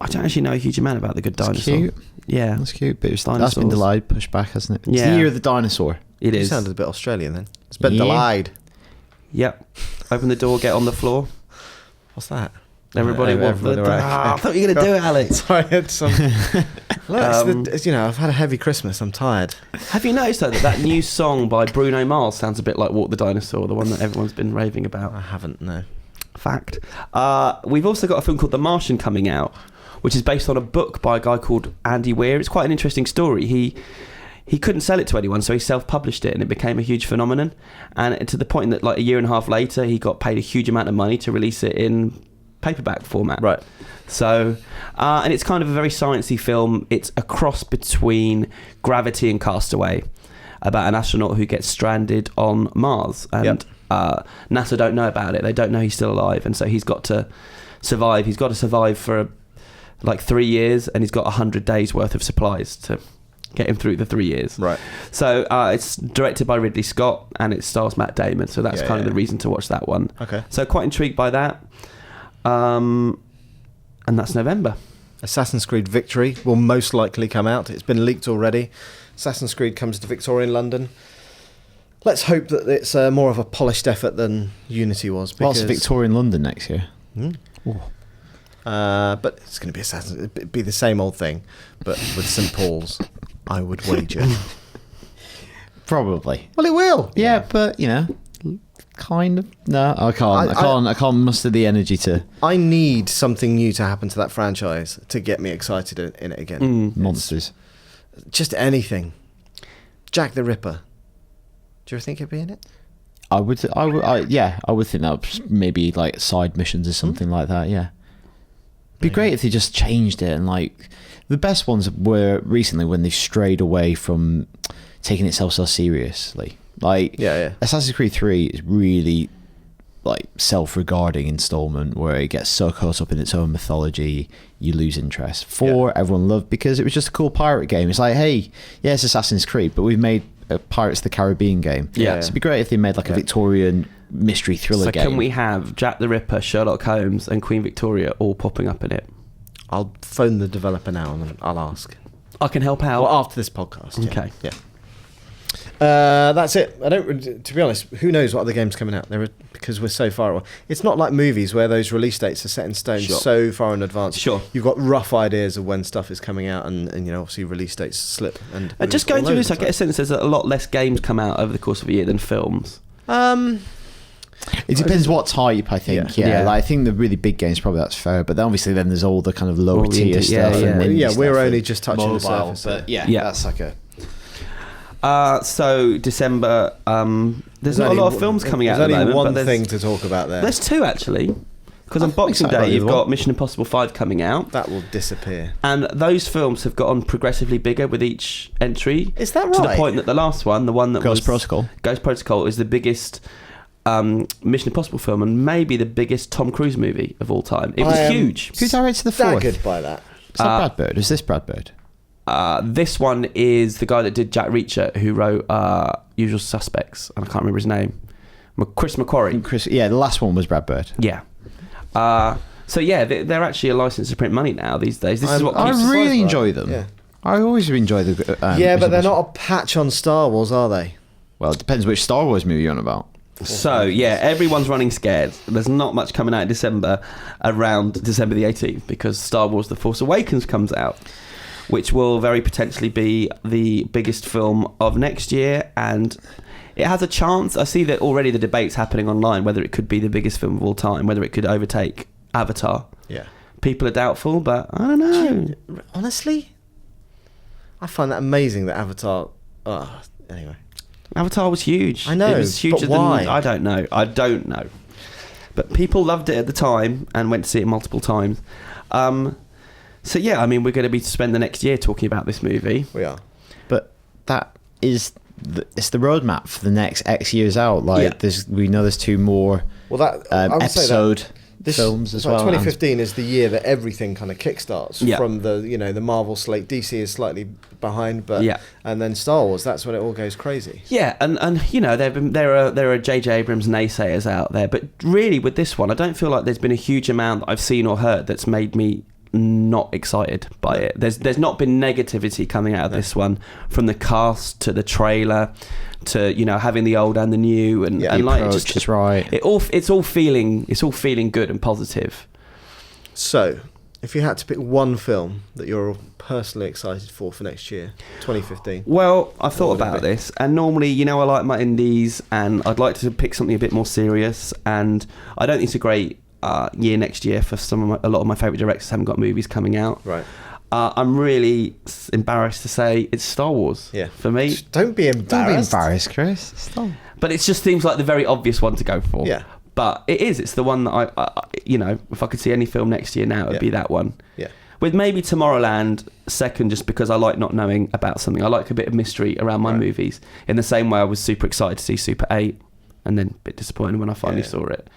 I don't actually know a huge amount about The Good Dinosaur. Cute. Yeah. That's cute, but that's been delayed, pushed back, hasn't it? It's the year of the dinosaur. It is. You sounded a bit Australian then. It's been delayed. Yep. Open the door, get on the floor. What's that? Everybody I thought you were going to do it, Alex. Sorry, I had some... I've had a heavy Christmas. I'm tired. Have you noticed though that new song by Bruno Mars sounds a bit like Walk the Dinosaur, the one that everyone's been raving about? I haven't, no. Fact. We've also got a film called The Martian coming out, which is based on a book by a guy called Andy Weir. It's quite an interesting story. He couldn't sell it to anyone, so he self-published it, and it became a huge phenomenon. And to the point that like a year and a half later, he got paid a huge amount of money to release it in paperback format. Right. So, and it's kind of a very sciencey film. It's a cross between Gravity and Castaway, about an astronaut who gets stranded on Mars, and NASA don't know about it. They don't know he's still alive, and so he's got to survive. He's got to survive for like 3 years, and he's got 100 days worth of supplies to get him through the 3 years. Right. So it's directed by Ridley Scott, and it stars Matt Damon. So that's kind of the reason to watch that one. Okay. So quite intrigued by that. And that's November. Assassin's Creed Victory will most likely come out. It's been leaked already. Assassin's Creed comes to Victorian London. Let's hope that it's more of a polished effort than Unity was. Lots of Victorian London next year. But it's going to be it'd be the same old thing, but with St. Paul's, I would wager. Probably. Well, it will. Yeah, but kind of. No, I can't muster the energy to. I need something new to happen to that franchise to get me excited in it again. Monsters. Just anything. Jack the Ripper. Do you ever think he'd be in it? I would think that would maybe like side missions or something like that. Yeah. It'd be great if they just changed it, and like the best ones were recently when they strayed away from taking itself so seriously. Like Assassin's Creed 3 is really like self-regarding installment where it gets so caught up in its own mythology you lose interest. 4 everyone loved because it was just a cool pirate game. It's like, hey, it's Assassin's Creed, but we've made a Pirates of the Caribbean game. So it'd be great if they made like a Victorian mystery thriller game. So can we have Jack the Ripper, Sherlock Holmes, and Queen Victoria all popping up in it? I'll phone the developer now and I'll ask. I can help out. Well, after this podcast. Okay. Yeah. That's it. To be honest, who knows what other games coming out there because we're so far away. It's not like movies where those release dates are set in stone so far in advance. Sure. You've got rough ideas of when stuff is coming out, and obviously release dates slip. And just going through this, I get a sense there's a lot less games come out over the course of a year than films. It depends what type, I think. Yeah. Like, I think the really big games probably that's fair, but then obviously there's all the kind of lower tier stuff. We're only just touching the surface. But that's like a. So December, there's not a lot of films coming out. There's only one thing to talk about there. There's two actually, because on Boxing Day you've got Mission Impossible 5 coming out. That will disappear. And those films have gotten progressively bigger with each entry. Is that right? To the point that the last one, the one that Ghost Protocol, is the biggest Mission Impossible film and maybe the biggest Tom Cruise movie of all time. It was huge. Who directed the fourth? Staggered by that. Is that Brad Bird? Is this Brad Bird? This one is the guy that did Jack Reacher, who wrote Usual Suspects, and I can't remember his name. Chris McQuarrie. The last one was Brad Bird. Yeah. So yeah, they're actually a license to print money now these days. This is what I really enjoy them. Yeah. I always enjoy the. But they're not a patch on Star Wars, are they? Well, it depends which Star Wars movie you're on about. So yeah, everyone's running scared. There's not much coming out in December around December the 18th because Star Wars: The Force Awakens comes out, which will very potentially be the biggest film of next year, and it has a chance. I see that already the debate's happening online whether it could be the biggest film of all time, whether it could overtake Avatar. Yeah. People are doubtful, but I don't know. Honestly, I find that amazing that Avatar... anyway. Avatar was huge. I know, it was huger but why? I don't know. But people loved it at the time and went to see it multiple times. So yeah, I mean, we're going to be spend the next year talking about this movie. We are. But that is... it's the roadmap for the next X years out. Like, we know there's 2 more episode films as well. 2015 is the year that everything kind of kickstarts from the Marvel slate. DC is slightly behind, but and then Star Wars, that's when it all goes crazy. Yeah, and there are J.J. Abrams naysayers out there, but really with this one, I don't feel like there's been a huge amount that I've seen or heard that's made me not excited by it. There's not been negativity coming out of this one, from the cast to the trailer to having the old and the new, and like approach, just it's right. It's all feeling good and positive. So, if you had to pick one film that you're personally excited for next year, 2015. Well, I've thought about this, and normally, I like my indies, and I'd like to pick something a bit more serious, and I don't think it's a great year next year for a lot of my favourite directors haven't got movies coming out. Right. I'm really embarrassed to say it's Star Wars. Yeah. For me. Don't be embarrassed. Chris. Stop. But it just seems like the very obvious one to go for. Yeah. But it is. It's the one that I if I could see any film next year now, it'd be that one. Yeah. With maybe Tomorrowland second, just because I like not knowing about something. I like a bit of mystery around my movies. In the same way I was super excited to see Super 8, and then a bit disappointed when I finally saw it.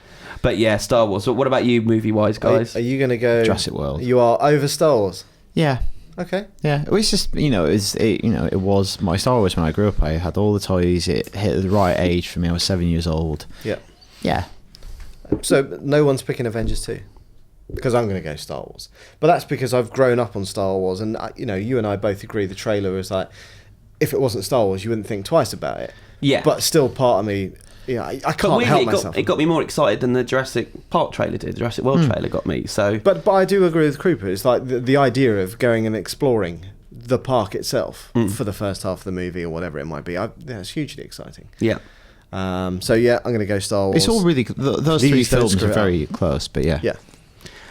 But yeah, Star Wars. So what about you, movie-wise, guys? Are you going to go... Jurassic World. You are over Star Wars? Yeah. Okay. Yeah, it was just it was my Star Wars when I grew up. I had all the toys. It hit the right age for me. I was 7 years old. Yeah. So no one's picking Avengers 2, because I'm going to go Star Wars. But that's because I've grown up on Star Wars, and you and I both agree the trailer was like, if it wasn't Star Wars, you wouldn't think twice about it. Yeah. But still, part of me. I can't help myself. It got me more excited than the Jurassic Park trailer did. The Jurassic World trailer got me. So, but I do agree with Krupa. It's like the idea of going and exploring the park itself for the first half of the movie or whatever it might be. It's hugely exciting. Yeah. So yeah, I'm going to go Star Wars. It's all really those 3 films are very close, but yeah. Yeah.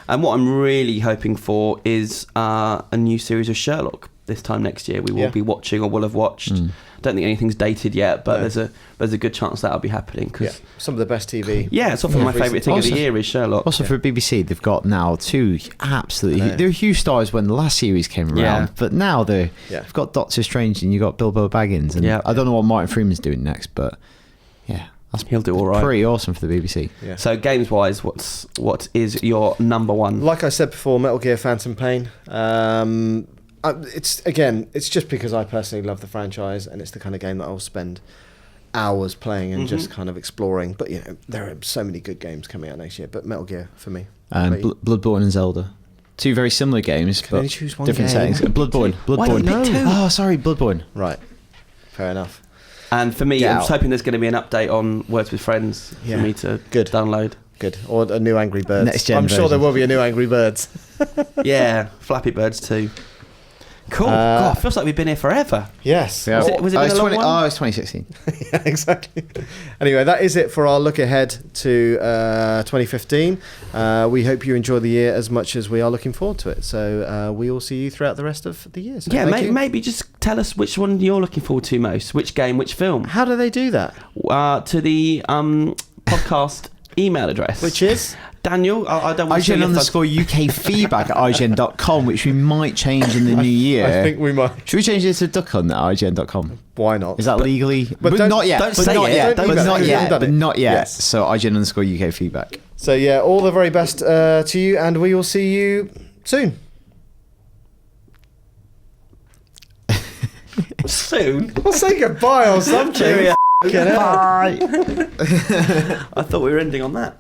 And what I'm really hoping for is a new series of Sherlock this time next year. We will be watching or will have watched. Don't think anything's dated yet, but there's a good chance that'll be happening. Cause some of the best TV. Yeah, it's often my favourite thing of the year is Sherlock. Also for BBC, they've got now 2 absolutely... They're huge stars when the last series came around, but now they've got Doctor Strange and you've got Bilbo Baggins. And I don't know what Martin Freeman's doing next, but he'll do all right. Pretty awesome for the BBC. Yeah. So games-wise, what is your number one? Like I said before, Metal Gear Phantom Pain. It's just because I personally love the franchise, and it's the kind of game that I'll spend hours playing and just kind of exploring. But there are so many good games coming out next year. But Metal Gear for me. And Bloodborne and Zelda. Two very similar games, Can but only choose one different game? settings. Bloodborne. Why don't you pick two? Oh, sorry, Bloodborne. Right. Fair enough. And for me, Get I'm out. just hoping there's going to be an update on Words with Friends Yeah. for me to Good. download. Good. Or a new Angry Birds. Next gen I'm sure there version. will be a new Angry Birds. Yeah, Flappy Birds too. Cool. God, it feels like we've been here forever. Yes. Yeah. Was it been a long one? Oh, it's 2016. Yeah, exactly. Anyway, that is it for our look ahead to 2015. We hope you enjoy the year as much as we are looking forward to it. So we will see you throughout the rest of the year. So Yeah, thank you. maybe just tell us which one you're looking forward to most. Which game, which film? How do they do that? To the podcast email address. Which is? Daniel, I don't want to IGN_UK feedback at ign.com, which we might change in the new year. I think we might. Should we change it to duckhunt at ign.com? Why not? Is that legally? but don't- not yet. don't But say not it. yet. Don't But email not it. yet. Done But it. not yet. Yes. So ign_UK feedback. So yeah, all the very best to you, and we will see you soon. soon. We'll say goodbye or something. Cheerio. Bye. I thought we were ending on that.